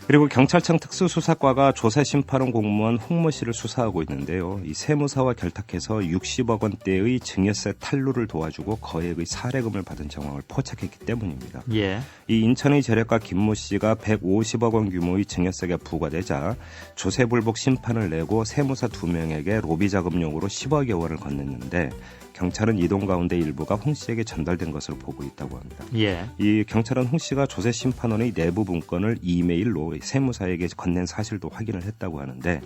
그리고 경찰청 특수수사과가 조세심판원 공무원 홍모 씨를 수사하고 있는데요. 이 세무사와 결탁해서 60억 원대의 증여세 탈루를 도와주고 거액의 사례금을 받은 정황을 포착했기 때문입니다. 예. 이 인천의 재력가 김모 씨가 150억 원 규모의 증여세가 부과되자 조세불복 심판을 내고 세무사 2명에게 로비 자금용으로 10억여 원을 건넸는데 경찰은 이동 가운데 일부가 홍 씨에게 전달된 것으로 보고 있다고 합니다. 예. 이 경찰은 홍 씨가 조세심판원의 내부 문건을 이메일로 세무사에게 건넨 사실도 확인을 했다고 하는데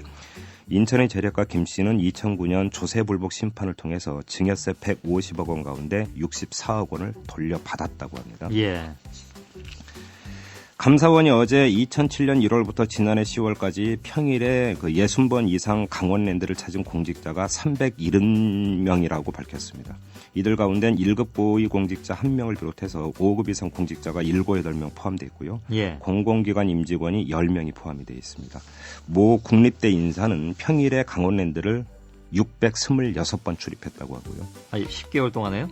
인천의 재력가 김 씨는 2009년 조세불복 심판을 통해서 증여세 150억 원 가운데 64억 원을 돌려받았다고 합니다. 예. 감사원이 어제 2007년 1월부터 지난해 10월까지 평일에 60번 이상 강원랜드를 찾은 공직자가 370명이라고 밝혔습니다. 이들 가운데는 1급 고위 공직자 1명을 비롯해서 5급 이상 공직자가 7, 8명 포함되어 있고요. 예. 공공기관 임직원이 10명이 포함이 되어 있습니다. 모 국립대 인사는 평일에 강원랜드를 626번 출입했다고 하고요. 10개월 동안에요?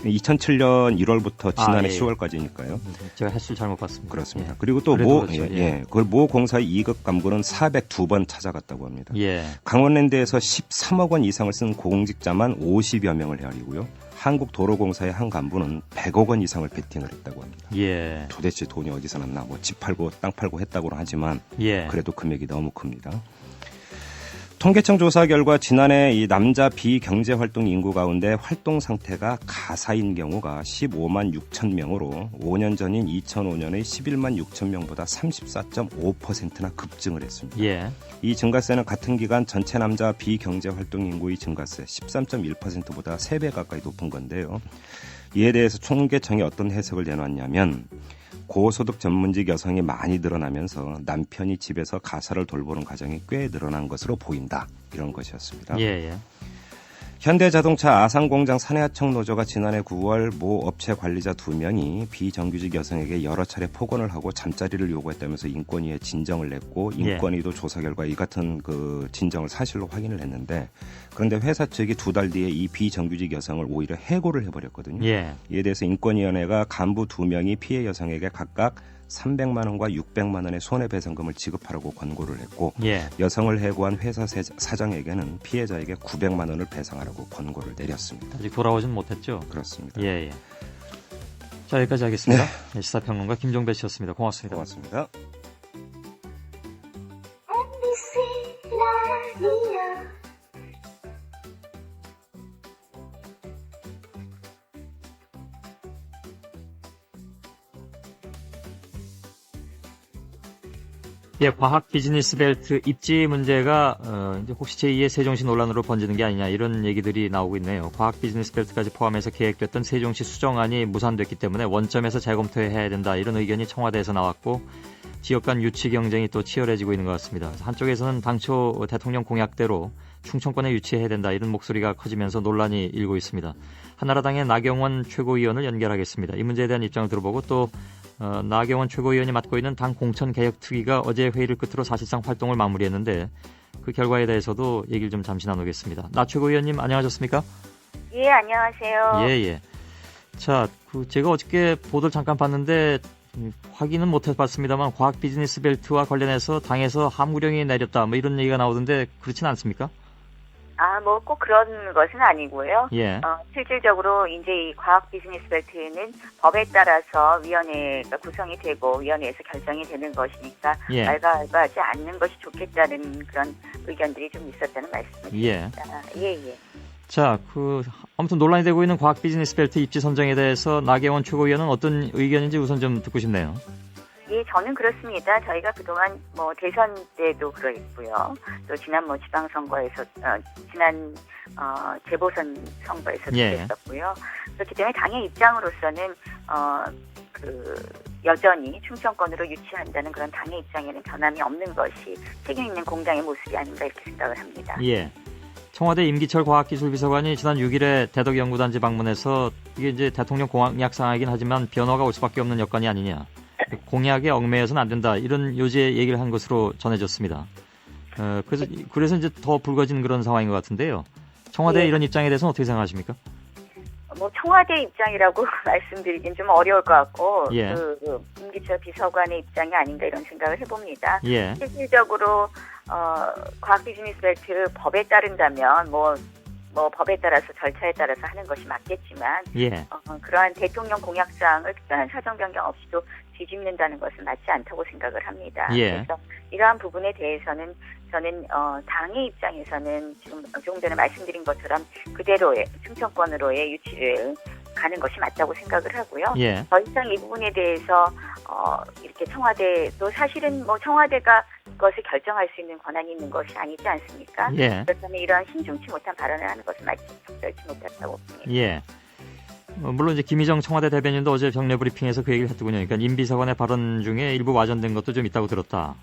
2007년 1월부터 지난해 예. 10월까지니까요. 제가 횟수를 잘못 봤습니다. 그렇습니다. 예. 그리고 또 그렇죠. 그걸 모 공사의 2급 간부는 402번 찾아갔다고 합니다. 예. 강원랜드에서 13억 원 이상을 쓴 공직자만 50여 명을 헤아리고요. 한국도로공사의 한 간부는 100억 원 이상을 베팅을 했다고 합니다. 예. 도대체 돈이 어디서 났나? 뭐 집 팔고 땅 팔고 했다고는 하지만 예. 그래도 금액이 너무 큽니다. 통계청 조사 결과 지난해 이 남자 비경제활동 인구 가운데 활동 상태가 가사인 경우가 15만 6천 명으로 5년 전인 2005년의 11만 6천 명보다 34.5%나 급증을 했습니다. 예. 이 증가세는 같은 기간 전체 남자 비경제활동 인구의 증가세 13.1%보다 3배 가까이 높은 건데요. 이에 대해서 통계청이 어떤 해석을 내놨냐면 고소득 전문직 여성이 많이 늘어나면서 남편이 집에서 가사를 돌보는 가정이 꽤 늘어난 것으로 보인다. 이런 것이었습니다. 예. 현대자동차 아산공장 사내하청 노조가 지난해 9월 모 업체 관리자 2명이 비정규직 여성에게 여러 차례 폭언을 하고 잠자리를 요구했다면서 인권위에 진정을 냈고 인권위도 조사 결과 이 같은 그 진정을 사실로 확인을 했는데 그런데 회사 측이 2달 뒤에 이 비정규직 여성을 오히려 해고를 해버렸거든요. 예. 이에 대해서 인권위원회가 간부 2명이 피해 여성에게 각각 300만 원과 600만 원의 손해배상금을 지급하라고 권고를 했고 예. 여성을 해고한 회사 사장에게는 피해자에게 900만 원을 배상하라고 권고를 내렸습니다. 아직 돌아오진 못했죠? 그렇습니다. 예. 자, 여기까지 하겠습니다. 네. 시사평론가 김종배 씨였습니다. 고맙습니다. 고맙습니다. 예, 과학 비즈니스 벨트 입지 문제가 이제 혹시 제2의 세종시 논란으로 번지는 게 아니냐 이런 얘기들이 나오고 있네요. 과학 비즈니스 벨트까지 포함해서 계획됐던 세종시 수정안이 무산됐기 때문에 원점에서 재검토해야 된다 이런 의견이 청와대에서 나왔고 지역 간 유치 경쟁이 또 치열해지고 있는 것 같습니다. 한쪽에서는 당초 대통령 공약대로 충청권에 유치해야 된다 이런 목소리가 커지면서 논란이 일고 있습니다. 한나라당의 나경원 최고위원을 연결하겠습니다. 이 문제에 대한 입장을 들어보고 또 나경원 최고위원이 맡고 있는 당 공천개혁특위가 어제 회의를 끝으로 사실상 활동을 마무리했는데 그 결과에 대해서도 얘기를 좀 잠시 나누겠습니다. 나 최고위원님 안녕하셨습니까? 예, 안녕하세요. 예. 자, 제가 어저께 보도를 잠깐 봤는데 확인은 못 해봤습니다만 과학 비즈니스 벨트와 관련해서 당에서 함구령이 내렸다 뭐 이런 얘기가 나오던데 그렇진 않습니까? 뭐 꼭 그런 것은 아니고요. 예. 실질적으로 이제 이 과학 비즈니스 벨트는 법에 따라서 위원회가 구성이 되고 위원회에서 결정이 되는 것이니까 예. 왈가왈부하지 않는 것이 좋겠다는 그런 의견들이 좀 있었다는 말씀입니다. 예. 자, 아무튼 논란이 되고 있는 과학 비즈니스 벨트 입지 선정에 대해서 나경원 최고위원은 어떤 의견인지 우선 좀 듣고 싶네요. 예, 저는 그렇습니다. 저희가 그동안 대선 때도 그랬고요. 또 지난 지방선거에서 지난 재보선 선거에서도 그랬었고요. 그렇기 때문에 당의 입장으로서는 여전히 충청권으로 유치한다는 그런 당의 입장에는 변함이 없는 것이 책임 있는 공당의 모습이 아닌가 이렇게 생각을 합니다. 예. 청와대 임기철 과학기술비서관이 지난 6일에 대덕연구단지 방문해서 이게 이제 대통령 공약 사항이긴 하지만 변화가 올 수밖에 없는 여건이 아니냐. 공약에 얽매여서는 안 된다. 이런 요지의 얘기를 한 것으로 전해졌습니다. 그래서 이제 더 불거진 그런 상황인 것 같은데요. 청와대의 이런 입장에 대해서는 어떻게 생각하십니까? 뭐 청와대 입장이라고 말씀드리긴 좀 어려울 것 같고 예. 임기철 비서관의 입장이 아닌가 이런 생각을 해봅니다. 예. 실질적으로 과학 비즈니스 벨트 법에 따른다면 뭐 법에 따라서 절차에 따라서 하는 것이 맞겠지만 예. 그러한 대통령 공약사항을 특별한 사정 변경 없이도 뒤집는다는 것은 맞지 않다고 생각을 합니다. 예. 그래서 이러한 부분에 대해서는 저는 당의 입장에서는 지금 조금 전에 말씀드린 것처럼 그대로의 충청권으로의 유치를 가는 것이 맞다고 생각을 하고요. 예. 더 이상 이 부분에 대해서 이렇게 청와대도 사실은 뭐 청와대가 그것을 결정할 수 있는 권한이 있는 것이 아니지 않습니까? 예. 그렇다면 이러한 신중치 못한 발언을 하는 것은 맞지 적절치 못하다고 봅니다. 예. 물론 이제 김희정 청와대 대변인도 어제 정례 브리핑에서 그 얘기를 했더군요. 그러니까 임 비서관의 발언 중에 일부 와전된 것도 좀 있다고 들었다.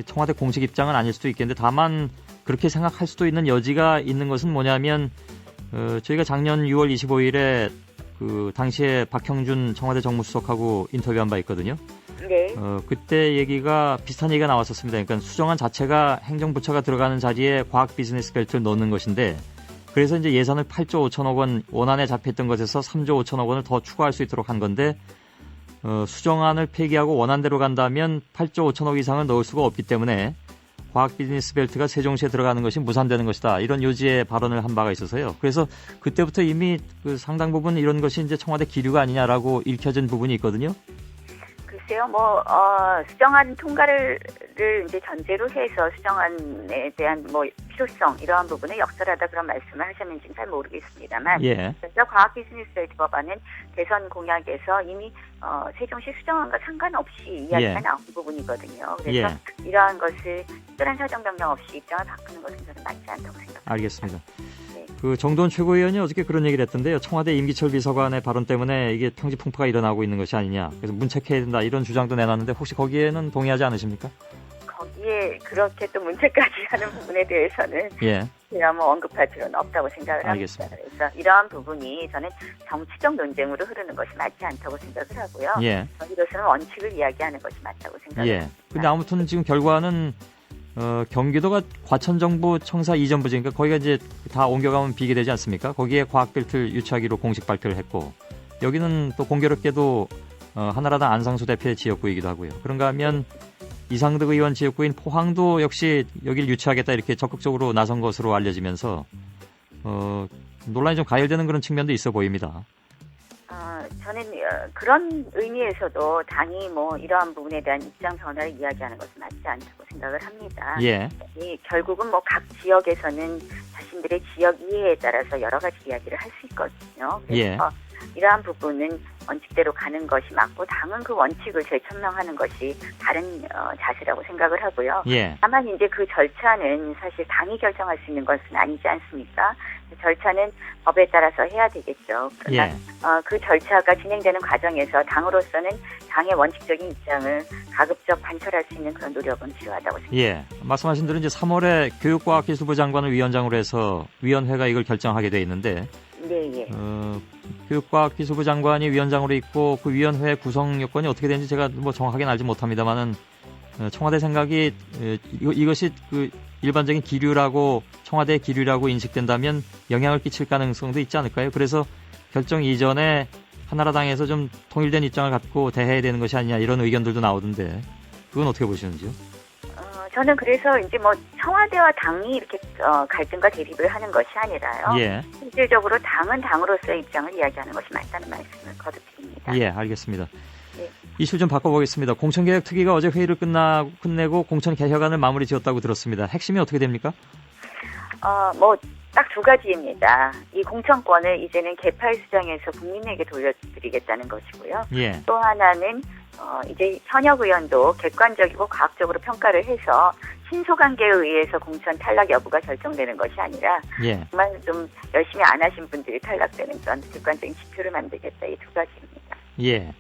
청와대 공식 입장은 아닐 수도 있겠는데 다만 그렇게 생각할 수도 있는 여지가 있는 것은 뭐냐면 저희가 작년 6월 25일에 그 당시에 박형준 청와대 정무수석하고 인터뷰한 바 있거든요. 네. 그때 얘기가 비슷한 얘기가 나왔었습니다. 그러니까 수정안 자체가 행정부처가 들어가는 자리에 과학 비즈니스 벨트를 넣는 것인데 그래서 이제 예산을 8조 5천억 원 원안에 잡혔던 것에서 3조 5천억 원을 더 추가할 수 있도록 한 건데 수정안을 폐기하고 원안대로 간다면 8조 5천억 이상은 넣을 수가 없기 때문에 과학 비즈니스 벨트가 세종시에 들어가는 것이 무산되는 것이다. 이런 요지의 발언을 한 바가 있어서요. 그래서 그때부터 이미 그 상당 부분 이런 것이 이제 청와대 기류가 아니냐라고 읽혀진 부분이 있거든요. 글쎄요, 수정안 통과를 이제 전제로 해서 수정안에 대한 필요성 이러한 부분에 역설하다 그런 말씀을 하셨는지는 잘 모르겠습니다만, 예. 그래서 과학 비즈니스 벨트 법안은 대선 공약에서 이미 세종시 수정안과 상관없이 이야기가 예. 나온 부분이거든요. 그래서 예. 이러한 것을 특별한 사정 변경 없이 입장을 바꾸는 것은 저는 맞지 않다고 생각합니다. 알겠습니다. 네. 그 정도원 최고위원이 어저께 그런 얘기를 했던데요. 청와대 임기철 비서관의 발언 때문에 이게 평지풍파가 일어나고 있는 것이 아니냐. 그래서 문책해야 된다 이런 주장도 내놨는데 혹시 거기에는 동의하지 않으십니까? 거기에 그렇게 또 문제까지 하는 부분에 대해서는 예. 제가 언급할 필요는 없다고 생각을 알겠습니다. 합니다. 그래서 이러한 부분이 저는 정치적 논쟁으로 흐르는 것이 맞지 않다고 생각을 하고요. 예. 저희로서는 원칙을 이야기하는 것이 맞다고 생각합니다. 예. 근데 아무튼 지금 결과는 경기도가 과천정보청사 이전 부지, 그러니까 거기가 이제 다 옮겨가면 비게 되지 않습니까? 거기에 과학벨트를 유치하기로 공식 발표를 했고, 여기는 또 공교롭게도 한나라당 안상수 대표의 지역구이기도 하고요. 그런가 하면 이상득 의원 지역구인 포항도 역시 여기를 유치하겠다 이렇게 적극적으로 나선 것으로 알려지면서 논란이 좀 가열되는 그런 측면도 있어 보입니다. 저는 그런 의미에서도 당이 이러한 부분에 대한 입장 변화를 이야기하는 것은 맞지 않다고 생각을 합니다. 예. 결국은 각 지역에서는 자신들의 지역 이해에 따라서 여러 가지 이야기를 할 수 있거든요. 그래서 예. 이러한 부분은 원칙대로 가는 것이 맞고 당은 그 원칙을 재천명하는 것이 바른 자세라고 생각을 하고요. 예. 다만 이제 그 절차는 사실 당이 결정할 수 있는 것은 아니지 않습니까? 그 절차는 법에 따라서 해야 되겠죠. 그러나 예. 그 절차가 진행되는 과정에서 당으로서는 당의 원칙적인 입장을 가급적 관철할 수 있는 그런 노력은 필요하다고 생각합니다. 예. 말씀하신 대로 이제 3월에 교육과학기술부 장관을 위원장으로 해서 위원회가 이걸 결정하게 돼 있는데 네, 예. 교육과학기술부 장관이 위원장으로 있고 그 위원회 구성 요건이 어떻게 되는지 제가 정확하게는 알지 못합니다만은 청와대 생각이 이것이 그 일반적인 기류라고 청와대의 기류라고 인식된다면 영향을 끼칠 가능성도 있지 않을까요? 그래서 결정 이전에 한나라당에서 좀 통일된 입장을 갖고 대해야 되는 것이 아니냐 이런 의견들도 나오던데 그건 어떻게 보시는지요? 저는 그래서 이제 청와대와 당이 이렇게 갈등과 대립을 하는 것이 아니라요. 예. 실질적으로 당은 당으로서의 입장을 이야기하는 것이 맞다는 말씀을 거듭드립니다. 예, 알겠습니다. 네. 이슈 좀 바꿔보겠습니다. 공천개혁 특위가 어제 회의를 끝내고 공천 개혁안을 마무리 지었다고 들었습니다. 핵심이 어떻게 됩니까? 딱 두 가지입니다. 이 공천권을 이제는 개파의 수장에서 국민에게 돌려드리겠다는 것이고요. 예. 또 하나는 이제 현역 의원도 객관적이고 과학적으로 평가를 해서 신소관계에 의해서 공천 탈락 여부가 결정되는 것이 아니라 예. 정말 좀 열심히 안 하신 분들이 탈락되는 그런 객관적인 지표를 만들겠다. 이 두 가지입니다. 예.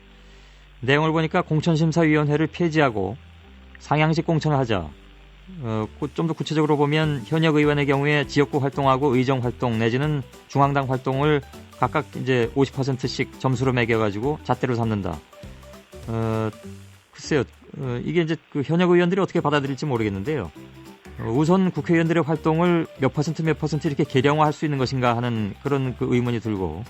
내용을 보니까 공천심사위원회를 폐지하고 상향식 공천을 하자. 좀 더 구체적으로 보면 현역 의원의 경우에 지역구 활동하고 의정 활동 내지는 중앙당 활동을 각각 이제 50%씩 점수로 매겨가지고 잣대로 삼는다. 글쎄요. 이게 이제 그 현역 의원들이 어떻게 받아들일지 모르겠는데요. 우선 국회의원들의 활동을 몇 퍼센트 이렇게 계량화할 수 있는 것인가 하는 그런 그 의문이 들고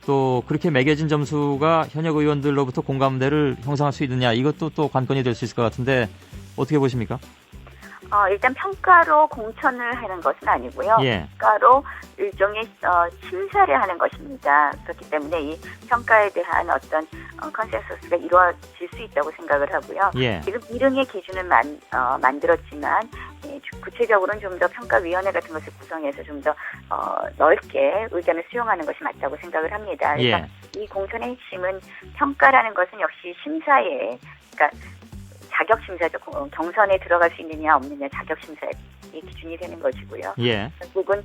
또 그렇게 매겨진 점수가 현역 의원들로부터 공감대를 형성할 수 있느냐, 이것도 또 관건이 될 수 있을 것 같은데 어떻게 보십니까? 일단 평가로 공천을 하는 것은 아니고요. 예. 평가로 일종의 심사를 하는 것입니다. 그렇기 때문에 이 평가에 대한 어떤 컨센서스가 이루어질 수 있다고 생각을 하고요. 예. 지금 1등의 기준을 만들었지만 구체적으로는 좀 더 평가위원회 같은 것을 구성해서 좀 더 넓게 의견을 수용하는 것이 맞다고 생각을 합니다. 그래서 이 공천의 핵심은 평가라는 것은 역시 심사에, 그러니까 자격심사죠. 경선에 들어갈 수 있느냐 없느냐 자격심사의 기준이 되는 것이고요. 예. 결국은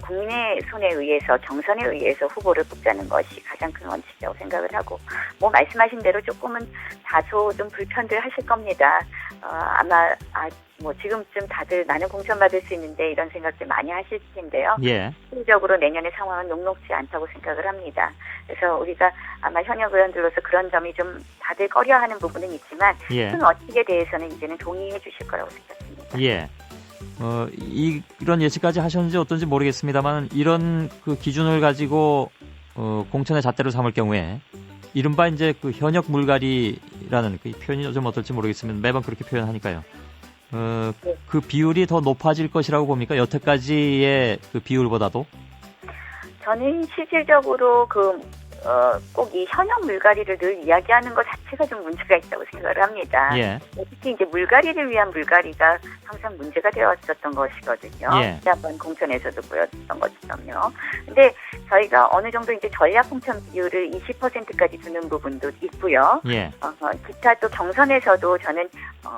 국민의 손에 의해서, 경선에 의해서 후보를 뽑자는 것이 가장 큰 원칙이라고 생각을 하고, 뭐 말씀하신 대로 조금은 다소 좀 불편들 하실 겁니다. 아마 뭐 지금쯤 다들 나는 공천 받을 수 있는데 이런 생각들 많이 하실 텐데요. 예. 실질적으로 내년의 상황은 녹록지 않다고 생각을 합니다. 그래서 우리가 아마 현역 의원들로서 그런 점이 좀 다들 꺼려하는 부분은 있지만 큰 원칙에 대해서는 이제는 동의해 주실 거라고 생각합니다. 예. 이런 예측까지 하셨는지 어떤지 모르겠습니다만, 이런 그 기준을 가지고 공천의 잣대로 삼을 경우에 이른바 이제 그 현역 물갈이라는 그 표현이 좀 어떨지 모르겠으면 매번 그렇게 표현하니까요. 그 비율이 더 높아질 것이라고 봅니까? 여태까지의 그 비율보다도? 저는 실질적으로 꼭 이 현역 물갈이를 늘 이야기하는 것 자체가 좀 문제가 있다고 생각을 합니다. 예. 특히 이제 물갈이를 위한 물갈이가 항상 문제가 되었었던 것이거든요. 지난번 공천에서도 보였던 것처럼요. 근데 저희가 어느 정도 이제 전략 공천 비율을 20%까지 두는 부분도 있고요. 예. 기타 또 경선에서도 저는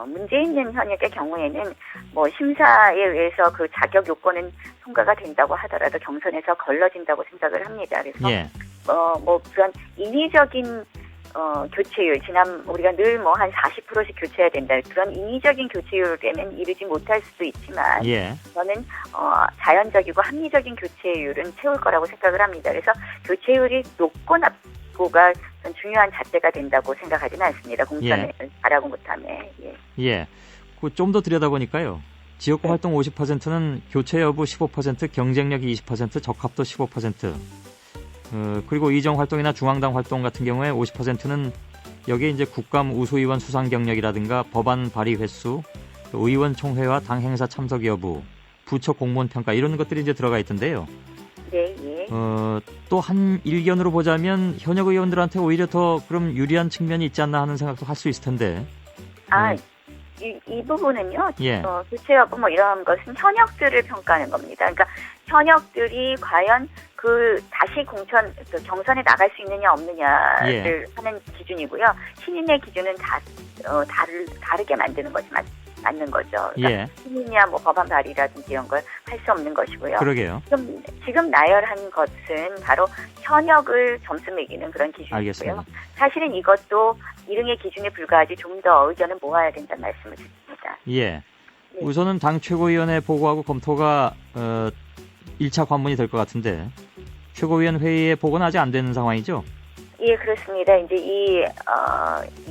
문제 있는 현역의 경우에는 뭐 심사에 의해서 그 자격 요건은 통과가 된다고 하더라도 경선에서 걸러진다고 생각을 합니다. 그래서 뭐 그런 인위적인 교체율, 우리가 늘 뭐 한 40%씩 교체해야 된다, 그런 인위적인 교체율에는 이르지 못할 수도 있지만 저는 자연적이고 합리적인 교체율은 채울 거라고 생각을 합니다. 그래서 교체율이 높고 낮고가 중요한 잣대가 된다고 생각하지는 않습니다. 공천을 잘하고 못하면. 좀 더 들여다보니까요. 지역구 활동 50%는 교체 여부 15%, 경쟁력이 20%, 적합도 15%. 그리고 의정 활동이나 중앙당 활동 같은 경우에 50%는 여기에 이제 국감 우수의원 수상 경력이라든가 법안 발의 횟수, 의원 총회와 당 행사 참석 여부, 부처 공무원 평가, 이런 것들이 이제 들어가 있던데요. 또 한 일견으로 보자면 현역 의원들한테 오히려 더 그럼 유리한 측면이 있지 않나 하는 생각도 할 수 있을 텐데. 이 부분은요, 교체 여부 뭐 이런 것은 현역들을 평가하는 겁니다. 그러니까 현역들이 과연 다시 경선에 나갈 수 있느냐 없느냐를 하는 기준이고요. 신인의 기준은 다르게 만드는 것이 맞는 거죠. 그러니까 신인이야 뭐 법안 발의라든지 이런 걸 할 수 없는 것이고요. 그러게요. 지금 나열한 것은 바로 현역을 점수 매기는 그런 기준이고요. 알겠습니다. 사실은 이것도 1등의 기준에 불과하지 좀 더 의견을 모아야 된다는 말씀을 드립니다. 우선은 당 최고위원회 보고하고 검토가 1차 관문이 될 것 같은데, 최고위원 회의의 보고는 아직 안 되는 상황이죠? 예, 그렇습니다. 이제 이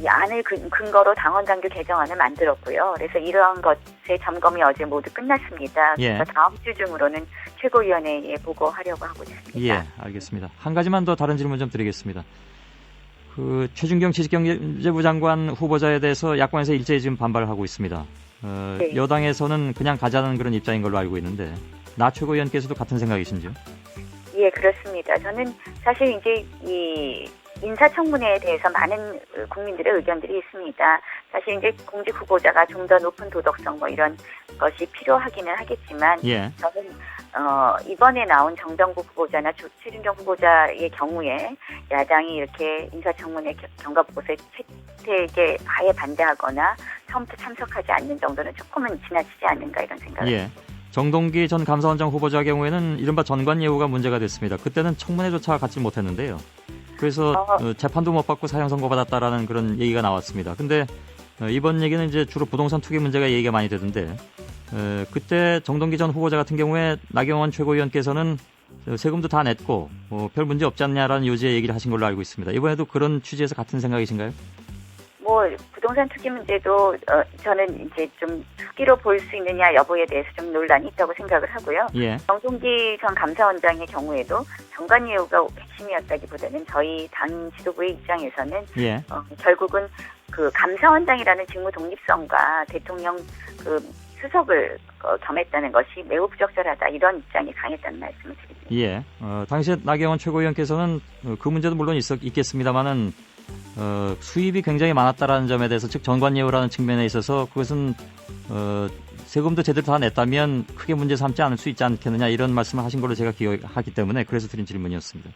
안을 근거로 당원 당규 개정안을 만들었고요. 그래서 이러한 것의 점검이 어제 모두 끝났습니다. 그래서 다음 주 중으로는 최고위원회에 보고하려고 하고 있습니다. 알겠습니다. 한 가지만 더 다른 질문 좀 드리겠습니다. 최준경 지식경제부 장관 후보자에 대해서 야권에서 일제히 지금 반발을 하고 있습니다. 여당에서는 그냥 가자는 그런 입장인 걸로 알고 있는데, 나 최고위원께서도 같은 생각이신지요? 예, 그렇습니다. 저는 사실 이제 이 인사청문회에 대해서 많은 국민들의 의견들이 있습니다. 사실 이제 공직 후보자가 좀 더 높은 도덕성 뭐 이런 것이 필요하기는 하겠지만, 저는 이번에 나온 정병국 후보자나 최준경 후보자의 경우에 야당이 이렇게 인사청문회 경과보고서에 채택에 아예 반대하거나 처음부터 참석하지 않는 정도는 조금은 지나치지 않는가 이런 생각을. 정동기 전 감사원장 후보자 경우에는 이른바 전관 예우가 문제가 됐습니다. 그때는 청문회조차 갖지 못했는데요. 그래서 재판도 못 받고 사형 선고받았다라는 그런 얘기가 나왔습니다. 근데 이번 얘기는 이제 주로 부동산 투기 문제가 얘기가 많이 되던데, 그때 정동기 전 후보자 같은 경우에 나경원 최고위원께서는 세금도 다 냈고 별 문제 없지 않냐라는 요지의 얘기를 하신 걸로 알고 있습니다. 이번에도 그런 취지에서 같은 생각이신가요? 뭐 부동산 투기 문제도 저는 이제 좀 투기로 볼 수 있느냐 여부에 대해서 좀 논란이 있다고 생각을 하고요. 예. 정동기 전 감사원장의 경우에도 정관 예우가 핵심이었다기보다는 저희 당 지도부의 입장에서는 예. 결국은 그 감사원장이라는 직무 독립성과 대통령 그 수석을 겸했다는 것이 매우 부적절하다 이런 입장이 강했다는 말씀을 드립니다. 예. 당시에 나경원 최고위원께서는 그 문제도 물론 있겠습니다만은 수입이 굉장히 많았다라는 점에 대해서 즉 전관예우라는 측면에 있어서 그것은 세금도 제대로 다 냈다면 크게 문제 삼지 않을 수 있지 않겠느냐 이런 말씀을 하신 걸로 제가 기억하기 때문에 그래서 드린 질문이었습니다.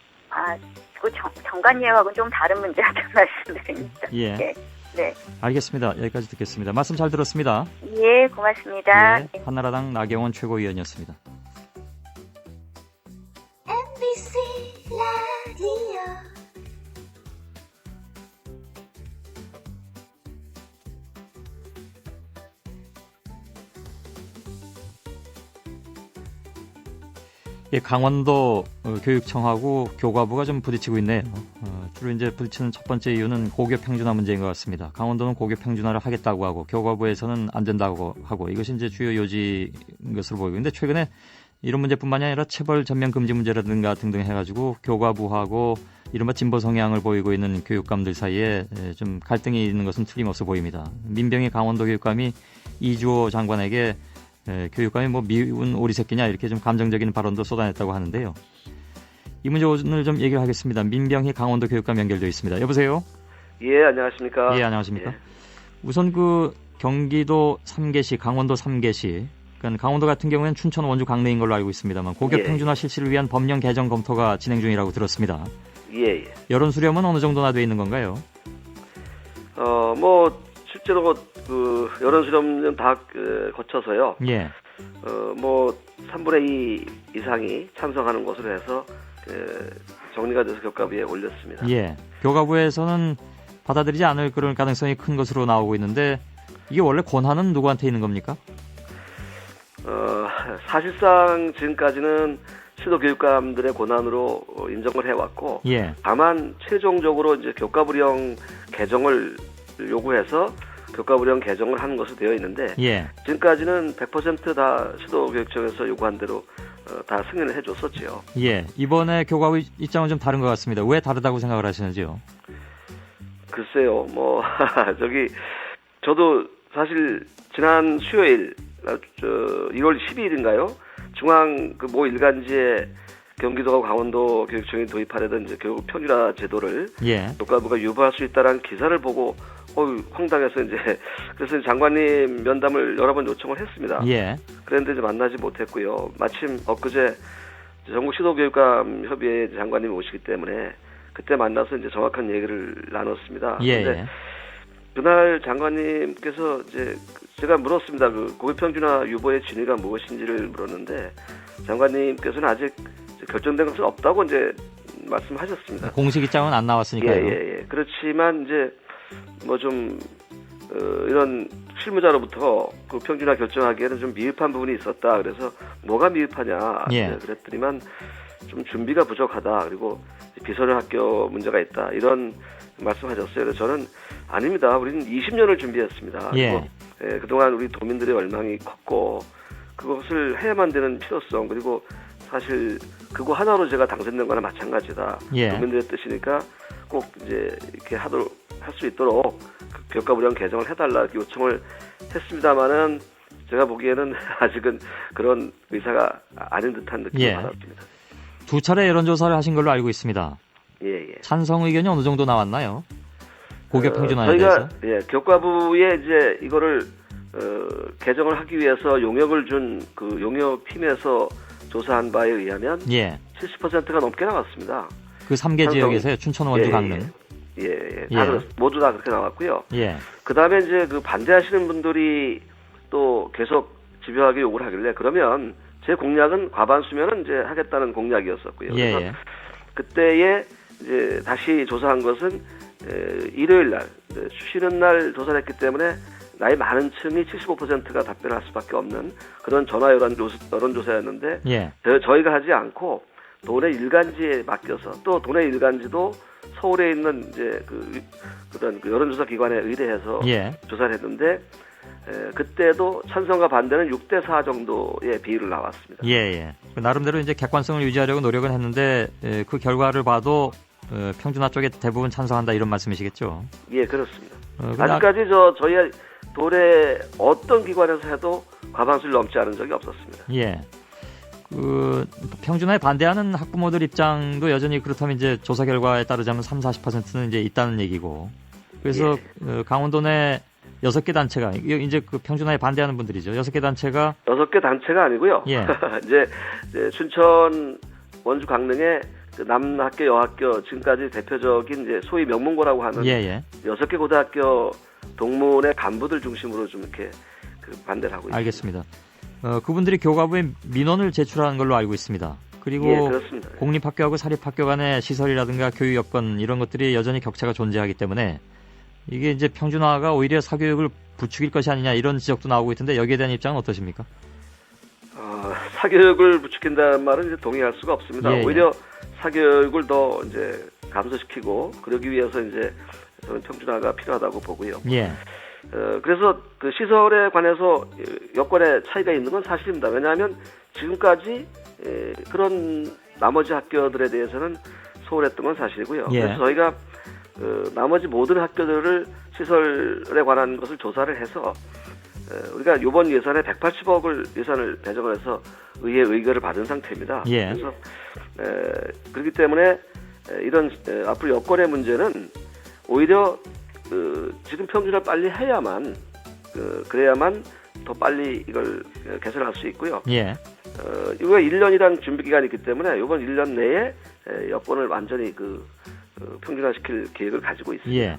그 정관예우하고는 좀 다른 문제라는 말씀드립니다. 예. 네. 네. 알겠습니다. 여기까지 듣겠습니다. 말씀 잘 들었습니다. 예, 고맙습니다. 예, 한나라당 나경원 최고위원이었습니다. MBC 라디오 예, 강원도 교육청하고 교과부가 좀 부딪히고 있네요. 주로 이제 부딪히는 첫 번째 이유는 고교 평준화 문제인 것 같습니다. 강원도는 고교 평준화를 하겠다고 하고 교과부에서는 안 된다고 하고 이것이 이제 주요 요지인 것으로 보이고 있는데 최근에 이런 문제뿐만이 아니라 체벌 전면 금지 문제라든가 등등 해가지고 교과부하고 이른바 진보 성향을 보이고 있는 교육감들 사이에 좀 갈등이 있는 것은 틀림없어 보입니다. 민병희 강원도 교육감이 이주호 장관에게 교육감이 뭐 미운 오리 새끼냐 이렇게 좀 감정적인 발언도 쏟아냈다고 하는데요. 이 문제 오늘 좀 얘기를 하겠습니다. 민병희 강원도 교육감 연결되어 있습니다. 여보세요? 예, 안녕하십니까? 예, 안녕하십니까? 예. 우선 그 경기도 3개시, 강원도 3개시, 그러니까 강원도 같은 경우에는 춘천, 원주, 강릉인 걸로 알고 있습니다만 고교 예. 평준화 실시를 위한 법령 개정 검토가 진행 중이라고 들었습니다. 예, 예. 여론 수렴은 어느 정도나 돼 있는 건가요? 뭐 실제로 그 여론 수렴은 다 거쳐서요. 예. 뭐 3분의 2 이상이 찬성하는 것으로 해서 정리가 돼서 교과부에 올렸습니다. 예. 교과부에서는 받아들이지 않을 그런 가능성이 큰 것으로 나오고 있는데 이게 원래 권한은 누구한테 있는 겁니까? 사실상 지금까지는 시도교육감들의 권한으로 인정을 해왔고, 예. 다만 최종적으로 이제 교과부령 개정을 요구해서 교과부령 개정을 하는 것으로 되어 있는데, 예. 지금까지는 100% 다 시도교육청에서 요구한 대로 다 승인을 해줬었지요. 예. 이번에 교과부 입장은 좀 다른 것 같습니다. 왜 다르다고 생각을 하시는지요? 글쎄요, 뭐 저도 사실 지난 수요일 2월 12일인가요? 중앙 그 모 일간지에 경기도와 강원도 교육청이 도입하려던 이제 교육 평준화 제도를 예. 교과부가 유보할 수 있다라는 기사를 보고 황당해서 이제 그래서 장관님 면담을 여러 번 요청을 했습니다. 예. 그런데 이제 만나지 못했고요. 마침 엊그제 전국 시도교육감 협의회 장관님이 오시기 때문에 그때 만나서 이제 정확한 얘기를 나눴습니다. 예. 근데 그날 장관님께서 이제 제가 물었습니다. 그 고교평준화 유보의 진위가 무엇인지를 물었는데 장관님께서는 아직 결정된 것은 없다고 이제 말씀하셨습니다. 공식 입장은 안 나왔으니까요. 예. 그렇지만 이제 뭐 좀 이런 실무자로부터 그 평준화 결정하기에는 좀 미흡한 부분이 있었다. 그래서 뭐가 미흡하냐 예. 그랬더니만 좀 준비가 부족하다. 그리고 비서련 학교 문제가 있다. 이런 말씀하셨어요. 그래서 저는 아닙니다. 우리는 20년을 준비했습니다. 예. 그리고 그동안 우리 도민들의 열망이 컸고 그것을 해야만 되는 필요성 그리고 사실 그거 하나로 제가 당선된 거나 마찬가지다. 예. 도민들의 뜻이니까 꼭 이제 이렇게 할 수 있도록 교과부령 개정을 해달라 요청을 했습니다만은 제가 보기에는 아직은 그런 의사가 아닌 듯한 느낌을 예. 받았습니다. 두 차례 여론조사를 하신 걸로 알고 있습니다. 예. 찬성 의견이 어느 정도 나왔나요? 고교 평준화에 저희가 대해서? 교과부에 이제 이거를 개정을 하기 위해서 용역을 준 그 용역팀에서 조사한 바에 의하면 예. 70%가 넘게 나왔습니다. 그 3개 지역에서요. 춘천, 원주, 강릉. 모두 다 그렇게 나왔고요. 예. 그 다음에 이제 그 반대하시는 분들이 또 계속 집요하게 요구를 하길래 그러면 제 공약은 과반수면은 이제 하겠다는 공약이었었고요. 예. 그래서 그때에 이제 다시 조사한 것은 일요일 날 쉬는 날 조사를 했기 때문에 나이 많은 층이 75%가 답변할 수밖에 없는 그런 전화 여론조사였는데 예. 저희가 하지 않고 도내 일간지에 맡겨서 또 도내 일간지도 서울에 있는 이제 그런 여론조사 기관에 의뢰해서 예. 조사를 했는데 그때도 찬성과 반대는 6대4 정도의 비율을 나왔습니다. 예. 나름대로 이제 객관성을 유지하려고 노력은 했는데 그 결과를 봐도 평준화 쪽에 대부분 찬성한다 이런 말씀이시겠죠? 예, 그렇습니다. 아직까지 저희 도내 어떤 기관에서 해도 과반수를 넘지 않은 적이 없었습니다. 예. 평준화에 반대하는 학부모들 입장도 여전히 그렇다면 이제 조사 결과에 따르자면 30-40%는 이제 있다는 얘기고. 그래서 예. 강원도 내 6개 단체가 이제 그 평준화에 반대하는 분들이죠. 6개 단체가 6개 단체가 아니고요. 예. 이제 춘천, 원주, 강릉의 그 남학교, 여학교 지금까지 대표적인 이제 소위 명문고라고 하는 6개 고등학교 동문회 간부들 중심으로 좀 이렇게 반대를 하고 있습니다. 알겠습니다. 그분들이 교과부에 민원을 제출한 걸로 알고 있습니다. 그리고 예, 그렇습니다. 공립학교하고 사립학교 간의 시설이라든가 교육 여건 이런 것들이 여전히 격차가 존재하기 때문에 이게 이제 평준화가 오히려 사교육을 부추길 것이 아니냐 이런 지적도 나오고 있던데 여기에 대한 입장은 어떠십니까? 사교육을 부추긴다는 말은 이제 동의할 수가 없습니다. 예. 오히려 사교육을 더 이제 감소시키고 그러기 위해서 이제 저는 평준화가 필요하다고 보고요. 예. 그래서 그 시설에 관해서 여건의 차이가 있는 건 사실입니다. 왜냐하면 지금까지 그런 나머지 학교들에 대해서는 소홀했던 건 사실이고요. 예. 그래서 저희가 나머지 모든 학교들을 시설에 관한 것을 조사를 해서 우리가 이번 예산에 180억을 예산을 배정을 해서 의회 의결을 받은 상태입니다. 예. 그래서 그렇기 때문에 이런 앞으로 여건의 문제는 오히려 지금 평준화를 빨리 해야만 그래야만 더 빨리 이걸 개선할 수 있고요. 예. 이거 1년이란 준비 기간이 있기 때문에 이번 1년 내에 여건을 완전히 평준화시킬 계획을 가지고 있습니다. 예.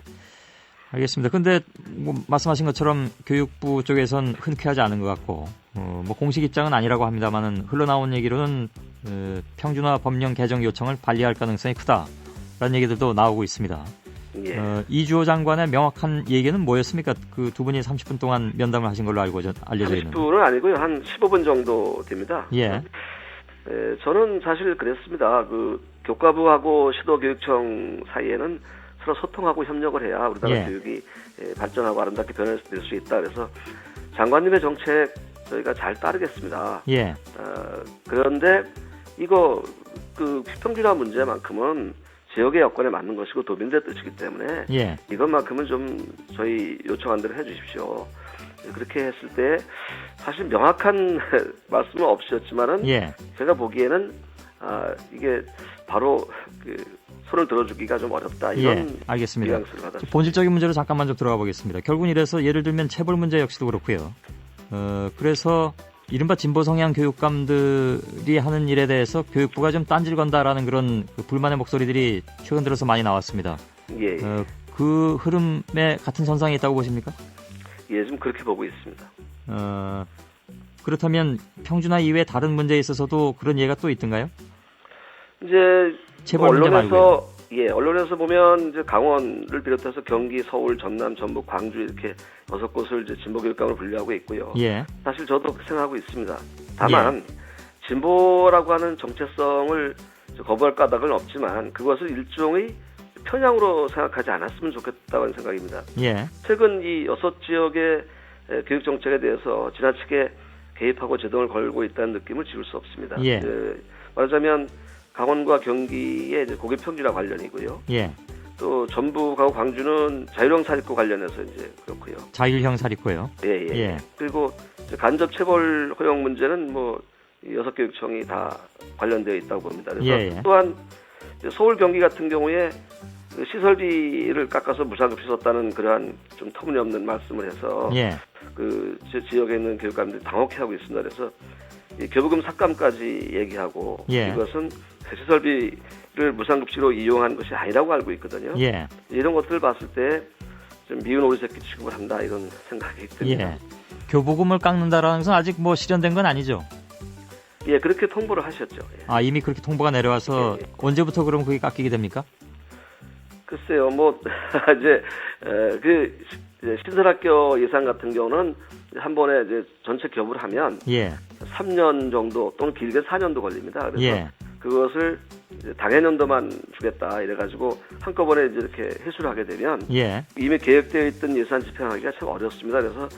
알겠습니다. 근데 뭐 말씀하신 것처럼 교육부 쪽에선 흔쾌하지 않은 것 같고 뭐 공식 입장은 아니라고 합니다만은 흘러나온 얘기로는 평준화 법령 개정 요청을 발의할 가능성이 크다라는 얘기들도 나오고 있습니다. 예. 이주호 장관의 명확한 얘기는 뭐였습니까? 그 두 분이 30분 동안 면담을 하신 걸로 알려져 있는데. 30분은 아니고요. 한 15분 정도 됩니다. 예. 저는 사실 그랬습니다. 교과부하고 시도교육청 사이에는 서로 소통하고 협력을 해야 우리나라 예. 교육이 발전하고 아름답게 변화될 수 있다. 그래서 장관님의 정책 저희가 잘 따르겠습니다. 예. 그런데 이거 평준화 문제만큼은 지역의 여건에 맞는 것이고 도민들의 뜻이기 때문에 예. 이것만큼은 좀 저희 요청한 대로 해주십시오. 그렇게 했을 때 사실 명확한 말씀은 없으셨지만은 예. 제가 보기에는 이게 바로 손을 들어주기가 좀 어렵다 이런 예. 알겠습니다. 뉘앙스를 받았습니다. 본질적인 문제로 잠깐만 좀 들어가 보겠습니다. 결국은 이래서 예를 들면 체벌 문제 역시도 그렇고요. 그래서 이른바 진보 성향 교육감들이 하는 일에 대해서 교육부가 좀 딴질 건다라는 그런 불만의 목소리들이 최근 들어서 많이 나왔습니다. 예. 그 흐름에 같은 선상에 있다고 보십니까? 예, 좀 그렇게 보고 있습니다. 그렇다면 평준화 이외에 다른 문제에 있어서도 그런 예가 또 있던가요? 이제 체벌 문제 말고요. 언론에서 보면 이제 강원을 비롯해서 경기, 서울, 전남, 전북, 광주 이렇게 6곳을 이제 진보 교육감으로 분류하고 있고요. 예. 사실 저도 그렇게 생각하고 있습니다. 다만 진보라고 하는 정체성을 거부할 까닭은 없지만 그것을 일종의 편향으로 생각하지 않았으면 좋겠다는 생각입니다. 예. 최근 이 6지역의 교육 정책에 대해서 지나치게 개입하고 제동을 걸고 있다는 느낌을 지울 수 없습니다. 예. 말하자면 강원과 경기의 이제 고교 평준화 관련이고요. 예. 또 전북하고 광주는 자율형 사립고 관련해서 이제 그렇고요. 자율형 사립고요. 예. 그리고 간접 체벌 허용 문제는 뭐 6교육청이 다 관련되어 있다고 봅니다. 그래서 또한 서울 경기 같은 경우에 시설비를 깎아서 무상급식 썼다는 그러한 좀 터무니없는 말씀을 해서 그 지역에 있는 교육감들이 당혹해하고 있습니다. 그래서 이 교부금 삭감까지 얘기하고 이것은 시설비를 무상급식으로 이용한 것이 아니라고 알고 있거든요. 이런 것들을 봤을 때 좀 미운 오리새끼 취급을 한다 이런 생각이 듭니다. 교부금을 깎는다라는 것은 아직 뭐 실현된 건 아니죠? 예, 그렇게 통보를 하셨죠. 이미 그렇게 통보가 내려와서 언제부터 그럼 그게 깎이게 됩니까? 글쎄요, 뭐 이제 신설학교 예산 같은 경우는 한 번에 이제 전체 교부를 하면 3년 정도 또는 길게 4년도 걸립니다. 그래서 그것을 이제 당해년도만 주겠다 이래가지고 한꺼번에 이제 이렇게 회수를 하게 되면 예. 이미 계획되어 있던 예산 집행하기가 참 어렵습니다. 그래서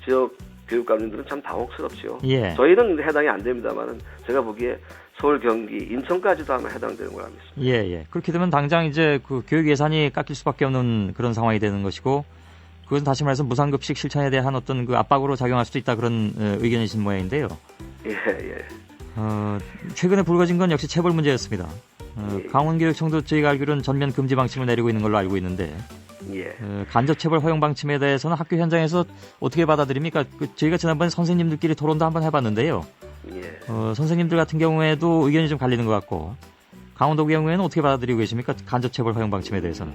지역 교육감님들은 참 당혹스럽지요. 예. 저희는 해당이 안 됩니다만은 제가 보기에 서울, 경기, 인천까지도 아마 해당되는 걸로 알고 있습니다. 예, 예. 그렇게 되면 당장 이제 그 교육 예산이 깎일 수밖에 없는 그런 상황이 되는 것이고, 그것은 다시 말해서 무상급식 실천에 대한 어떤 그 압박으로 작용할 수도 있다 그런 의견이신 모양인데요. 예, 예. 최근에 불거진 건 역시 체벌 문제였습니다. 강원교육청도 저희가 알기로는 전면 금지 방침을 내리고 있는 걸로 알고 있는데, 예. 간접체벌 허용 방침에 대해서는 학교 현장에서 어떻게 받아들입니까? 저희가 지난번에 선생님들끼리 토론도 한번 해봤는데요. 예. 선생님들 같은 경우에도 의견이 좀 갈리는 것 같고, 강원도 경우에는 어떻게 받아들이고 계십니까? 간접체벌 허용 방침에 대해서는.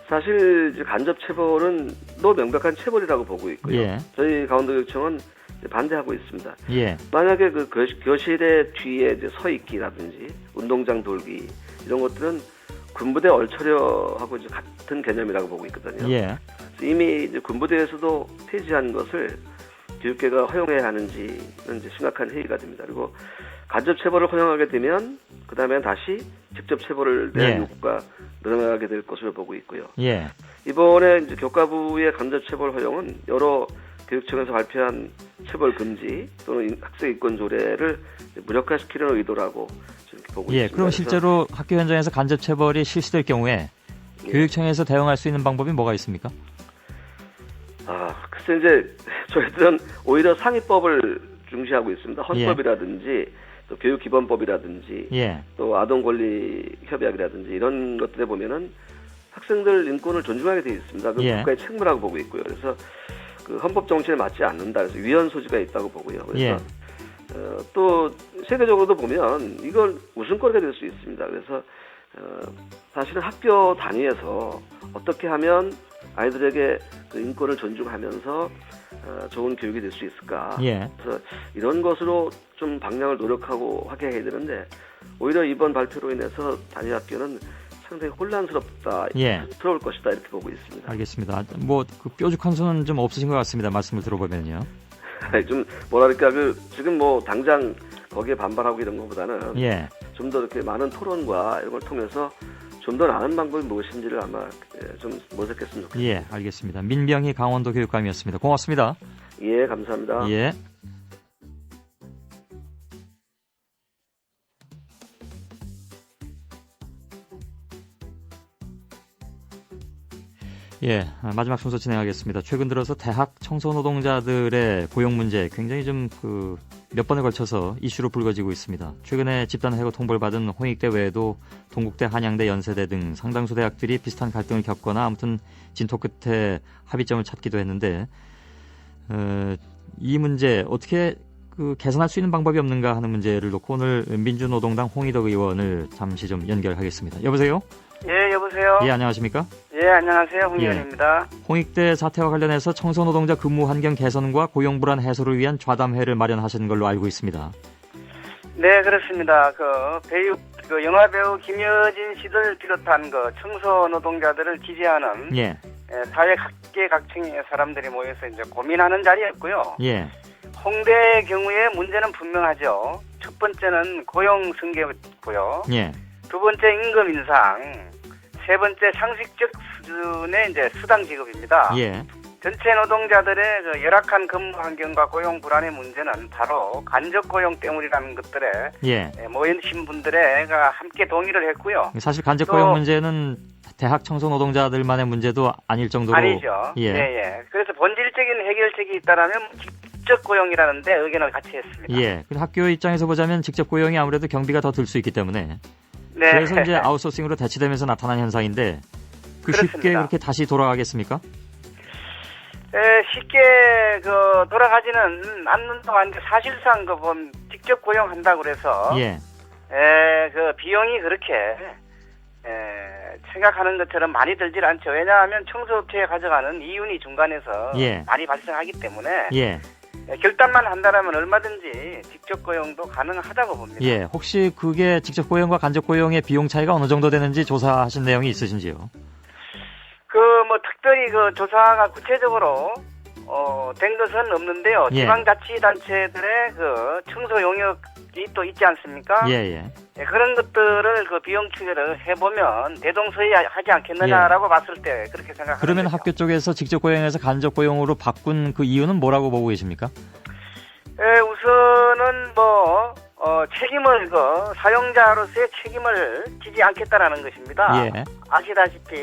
사실 이제 간접체벌은 또 명백한 체벌이라고 보고 있고요. 예. 저희 강원도교육청은 반대하고 있습니다. 예. 만약에 그 교실의 뒤에 이제 서 있기라든지 운동장 돌기 이런 것들은 군부대 얼처려하고 이제 같은 개념이라고 보고 있거든요. 예. 이미 이제 군부대에서도 폐지한 것을 교육계가 허용해야 하는지는 이제 심각한 회의가 됩니다. 그리고 간접체벌을 허용하게 되면 그 다음에 다시 직접 체벌을 대한 요구가 늘어나게 될 것으로 보고 있고요. 예. 이번에 이제 교과부의 간접체벌 허용은 여러 교육청에서 발표한 체벌 금지 또는 학생 인권 조례를 무력화시키려는 의도라고 이렇게 보고 있습니다. 그럼 실제로 학교 현장에서 간접체벌이 실시될 경우에 교육청에서 대응할 수 있는 방법이 뭐가 있습니까? 글쎄 이제 저희들은 오히려 상위법을 중시하고 있습니다. 헌법이라든지 또 교육기본법이라든지 또 아동권리협약이라든지 이런 것들에 보면은 학생들 인권을 존중하게 되어 있습니다. 그 국가의 책무라고 보고 있고요. 그래서 그 헌법 정신에 맞지 않는다. 그래서 위헌 소지가 있다고 보고요. 그래서 또 세계적으로도 보면 이걸 웃음거리가 될 수 있습니다. 그래서 사실은 학교 단위에서 어떻게 하면 아이들에게 그 인권을 존중하면서 좋은 교육이 될 수 있을까. 그래서 이런 것으로 좀 방향을 노력하고 하게 해야 되는데 오히려 이번 발표로 인해서 단위 학교는 상당히 혼란스럽다, 스러울 것이다 이렇게 보고 있습니다. 알겠습니다. 뭐 그 뾰족한 손은 좀 없으신 것 같습니다. 말씀을 들어보면요. 좀 뭐랄까 지금 뭐 당장 거기에 반발하고 이런 것보다는 좀 더 이렇게 많은 토론과 이런 걸 통해서 좀 더 나은 방법이 무엇인지를 아마 좀 모색했으면 좋겠습니다. 알겠습니다. 민병희 강원도 교육감이었습니다. 고맙습니다. 감사합니다. 마지막 순서 진행하겠습니다. 최근 들어서 대학 청소 노동자들의 고용 문제 굉장히 좀 몇 번에 걸쳐서 이슈로 불거지고 있습니다. 최근에 집단 해고 통보를 받은 홍익대 외에도 동국대, 한양대, 연세대 등 상당수 대학들이 비슷한 갈등을 겪거나 아무튼 진토 끝에 합의점을 찾기도 했는데 이 문제 어떻게 개선할 수 있는 방법이 없는가 하는 문제를 놓고 오늘 민주노동당 홍희덕 의원을 잠시 좀 연결하겠습니다. 여보세요? 여보세요? 안녕하십니까? 안녕하세요. 홍의원입니다. 홍익대 사태와 관련해서 청소노동자 근무 환경 개선과 고용 불안 해소를 위한 좌담회를 마련하신 걸로 알고 있습니다. 네, 그렇습니다. 영화배우 김여진 씨를 비롯한 청소노동자들을 지지하는 사회 각계각층의 사람들이 모여서 이제 고민하는 자리였고요. 홍대의 경우에 문제는 분명하죠. 첫 번째는 고용 승계였고요. 두 번째 임금 인상, 세 번째 상식적 수준의 이제 수당 지급입니다. 전체 노동자들의 열악한 근무 환경과 고용 불안의 문제는 바로 간접 고용 때문이라는 것들에 모이신 분들과 함께 동의를 했고요. 사실 간접 고용 문제는 대학 청소 노동자들만의 문제도 아닐 정도로 아니죠. 그래서 본질적인 해결책이 있다라면 직접 고용이라는데 의견을 같이 했습니다. 그래서 학교 입장에서 보자면 직접 고용이 아무래도 경비가 더 들 수 있기 때문에 그래서 이제 아웃소싱으로 대치되면서 나타난 현상인데 쉽게 그렇게 다시 돌아가겠습니까? 쉽게 돌아가지는 않는 동안 사실상 직접 고용한다고 그래서 비용이 그렇게 생각하는 것처럼 많이 들질 않죠. 왜냐하면 청소업체에 가져가는 이윤이 중간에서 많이 발생하기 때문에 결단만 한다면 얼마든지 직접 고용도 가능하다고 봅니다. 혹시 그게 직접 고용과 간접 고용의 비용 차이가 어느 정도 되는지 조사하신 내용이 있으신지요? 특별히 조사가 구체적으로 된 것은 없는데요. 예. 지방자치단체들의 그 청소 용역이 또 있지 않습니까? 예. 그런 것들을 그 비용 추계를 해보면 대동소이하지 않겠느냐라고 봤을 때 그렇게 생각합니다. 그러면 학교 쪽에서 직접 고용해서 간접 고용으로 바꾼 그 이유는 뭐라고 보고 계십니까? 우선은 책임을 사용자로서의 책임을 지지 않겠다라는 것입니다. 예. 아시다시피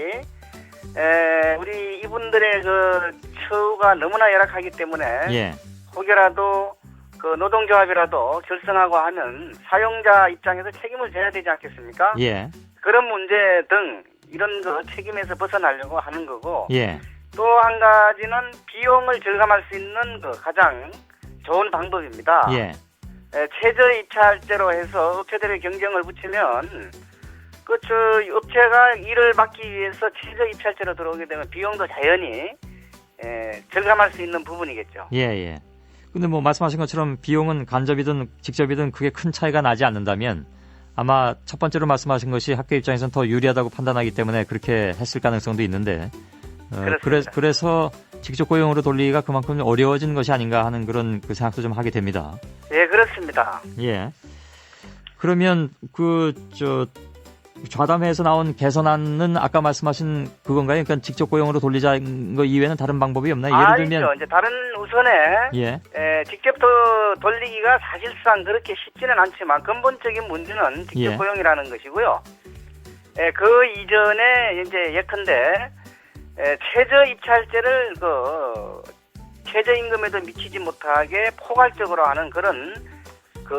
우리 이분들의 그 처우가 너무나 열악하기 때문에 예. 혹여라도 그 노동조합이라도 결성하고 하면 사용자 입장에서 책임을 져야 되지 않겠습니까? 예. 그런 문제 등 이런 거 책임에서 벗어나려고 하는 거고 예. 또 한 가지는 비용을 절감할 수 있는 그 가장 좋은 방법입니다. 예. 최저 입찰제로 해서 업체들의 경쟁을 붙이면 업체가 일을 맡기 위해서 최저 입찰제로 들어오게 되면 비용도 자연히 절감할 수 있는 부분이겠죠. 예. 근데 말씀하신 것처럼 비용은 간접이든 직접이든 그게 큰 차이가 나지 않는다면 아마 첫 번째로 말씀하신 것이 학교 입장에서는 더 유리하다고 판단하기 때문에 그렇게 했을 가능성도 있는데 그래서 직접 고용으로 돌리기가 그만큼 어려워진 것이 아닌가 하는 그런 그 생각도 좀 하게 됩니다. 예, 그렇습니다. 예. 그러면 좌담회에서 나온 개선안은 아까 말씀하신 그건가요? 그러니까 직접 고용으로 돌리자는 거 이외에는 다른 방법이 없나요? 예를 들면 이제 다른 우선에 직접 돌리기가 사실상 그렇게 쉽지는 않지만 근본적인 문제는 직접 고용이라는 것이고요. 그 이전에 이제 예컨대 최저 입찰제를 최저임금에도 미치지 못하게 포괄적으로 하는 그런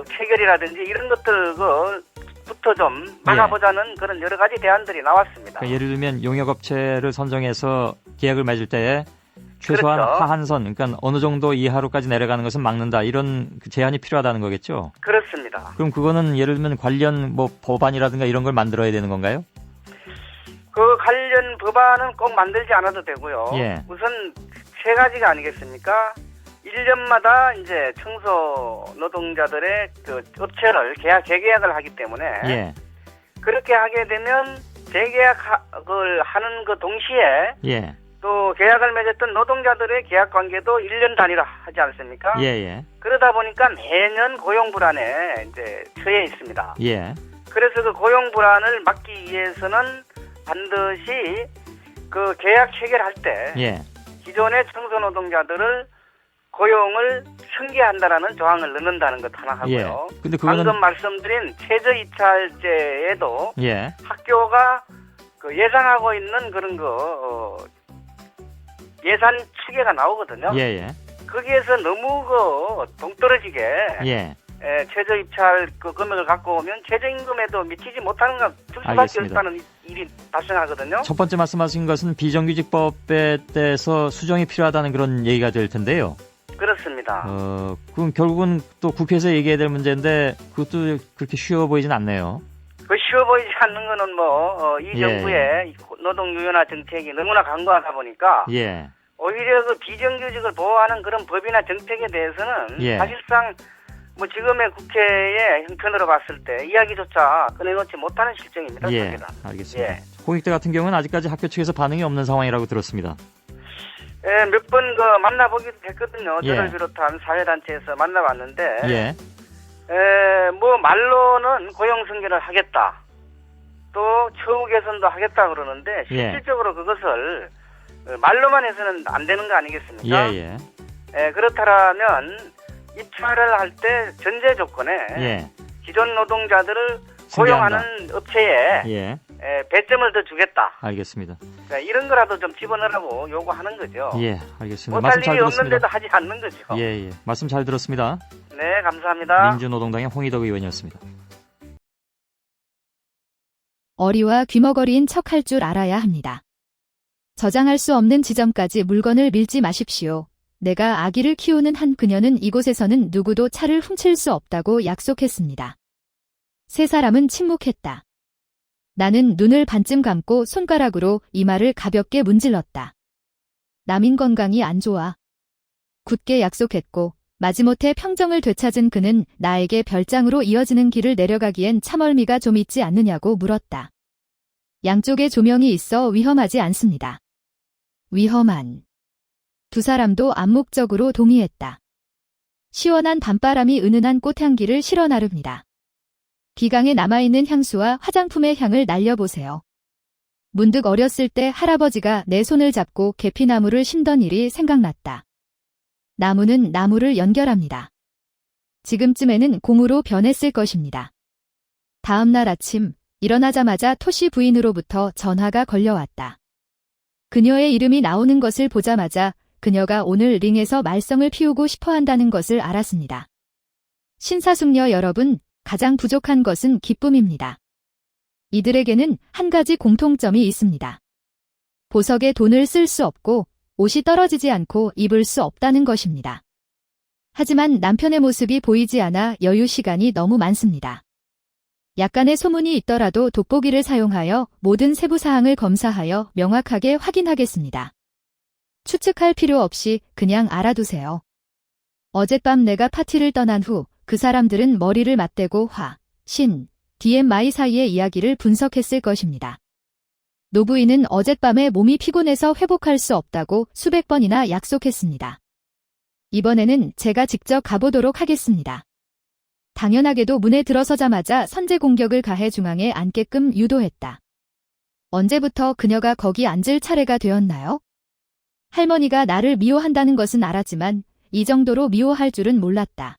체결이라든지 이런 것들부터 좀 막아보자는 그런 여러 가지 대안들이 나왔습니다. 그러니까 예를 들면 용역업체를 선정해서 계약을 맺을 때에 최소한 그렇죠. 하한선, 그러니까 어느 정도 이하로까지 내려가는 것은 막는다. 이런 제한이 필요하다는 거겠죠? 그렇습니다. 그럼 그거는 예를 들면 관련 법안이라든가 이런 걸 만들어야 되는 건가요? 그 관련 법안은 꼭 만들지 않아도 되고요. 예. 우선 세 가지가 아니겠습니까? 1년마다 이제 청소 노동자들의 그 업체를 재계약을 하기 때문에 그렇게 하게 되면 재계약을 하는 그 동시에 또 계약을 맺었던 노동자들의 계약 관계도 1년 단위로 하지 않습니까? 그러다 보니까 매년 고용 불안에 이제 처해 있습니다. 그래서 그 고용 불안을 막기 위해서는 반드시 그 계약 체결할 때 기존의 청소 노동자들을 고용을 승계한다라는 조항을 넣는다는 것 하나 하고요. 근데 그거는 방금 말씀드린 최저 입찰제에도 학교가 예상하고 있는 그런 예산 추계가 나오거든요. 거기에서 너무 동떨어지게 최저 입찰 금액을 갖고 오면 최저임금에도 미치지 못하는 수밖에 없다는 일이 발생하거든요. 첫 번째 말씀하신 것은 비정규직법에 대해서 수정이 필요하다는 그런 얘기가 될 텐데요. 그렇습니다. 그럼 결국은 또 국회에서 얘기해야 될 문제인데 그것도 그렇게 쉬워 보이진 않네요. 쉬워 보이지 않는 거는 이 정부의 노동 유연화 정책이 너무나 강구하다 보니까 오히려 그 비정규직을 보호하는 그런 법이나 정책에 대해서는 사실상 지금의 국회의 형편으로 봤을 때 이야기조차 꺼내놓지 못하는 실정입니다. 알겠습니다. 홍익대 같은 경우는 아직까지 학교 측에서 반응이 없는 상황이라고 들었습니다. 몇 번 만나보기도 했거든요. 저를 비롯한 사회단체에서 만나봤는데 말로는 고용 승계를 하겠다. 또 처우 개선도 하겠다 그러는데 실질적으로 그것을 말로만 해서는 안 되는 거 아니겠습니까? 그렇다면 입찰을 할 때 전제 조건에 기존 노동자들을 고용하는 업체에 배점을 더 주겠다. 알겠습니다. 이런 거라도 좀 집어넣으라고 요구하는 거죠. 알겠습니다. 못할 일이 없는데도 하지 않는 거죠. 말씀 잘 들었습니다. 네, 감사합니다. 민주노동당의 홍희덕 의원이었습니다. 어리와 귀머거리인 척할 줄 알아야 합니다. 저장할 수 없는 지점까지 물건을 밀지 마십시오. 내가 아기를 키우는 한 그녀는 이곳에서는 누구도 차를 훔칠 수 없다고 약속했습니다. 세 사람은 침묵했다. 나는 눈을 반쯤 감고 손가락으로 이마를 가볍게 문질렀다. 남인 건강이 안 좋아. 굳게 약속했고 마지못해 평정을 되찾은 그는 나에게 별장으로 이어지는 길을 내려가기엔 참얼미가 좀 있지 않느냐고 물었다. 양쪽에 조명이 있어 위험하지 않습니다. 위험한 두 사람도 암묵적으로 동의했다. 시원한 밤바람이 은은한 꽃향기를 실어 나릅니다. 기강에 남아있는 향수와 화장품의 향을 날려보세요. 문득 어렸을 때 할아버지가 내 손을 잡고 계피나무를 심던 일이 생각났다. 나무는 나무를 연결합니다. 지금쯤에는 공으로 변했을 것입니다. 다음 날 아침 일어나자마자 토시 부인으로부터 전화가 걸려왔다. 그녀의 이름이 나오는 것을 보자마자 그녀가 오늘 링에서 말썽을 피우고 싶어 한다는 것을 알았습니다. 신사숙녀 여러분, 가장 부족한 것은 기쁨입니다. 이들에게는 한 가지 공통점이 있습니다. 보석에 돈을 쓸 수 없고 옷이 떨어지지 않고 입을 수 없다는 것입니다. 하지만 남편의 모습이 보이지 않아 여유 시간이 너무 많습니다. 약간의 소문이 있더라도 돋보기를 사용하여 모든 세부사항을 검사하여 명확하게 확인하겠습니다. 추측할 필요 없이 그냥 알아두세요. 어젯밤 내가 파티를 떠난 후 그 사람들은 머리를 맞대고 DMI 사이의 이야기를 분석했을 것입니다. 노부인은 어젯밤에 몸이 피곤해서 회복할 수 없다고 수백 번이나 약속했습니다. 이번에는 제가 직접 가보도록 하겠습니다. 당연하게도 문에 들어서자마자 선제 공격을 가해 중앙에 앉게끔 유도했다. 언제부터 그녀가 거기 앉을 차례가 되었나요? 할머니가 나를 미워한다는 것은 알았지만 이 정도로 미워할 줄은 몰랐다.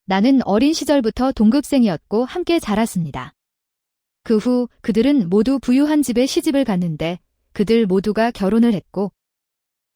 나는 어린 시절부터 동급생이었고 함께 자랐습니다. 그 후 그들은 모두 부유한 집에 시집을 갔는데 그들 모두가 결혼을 했고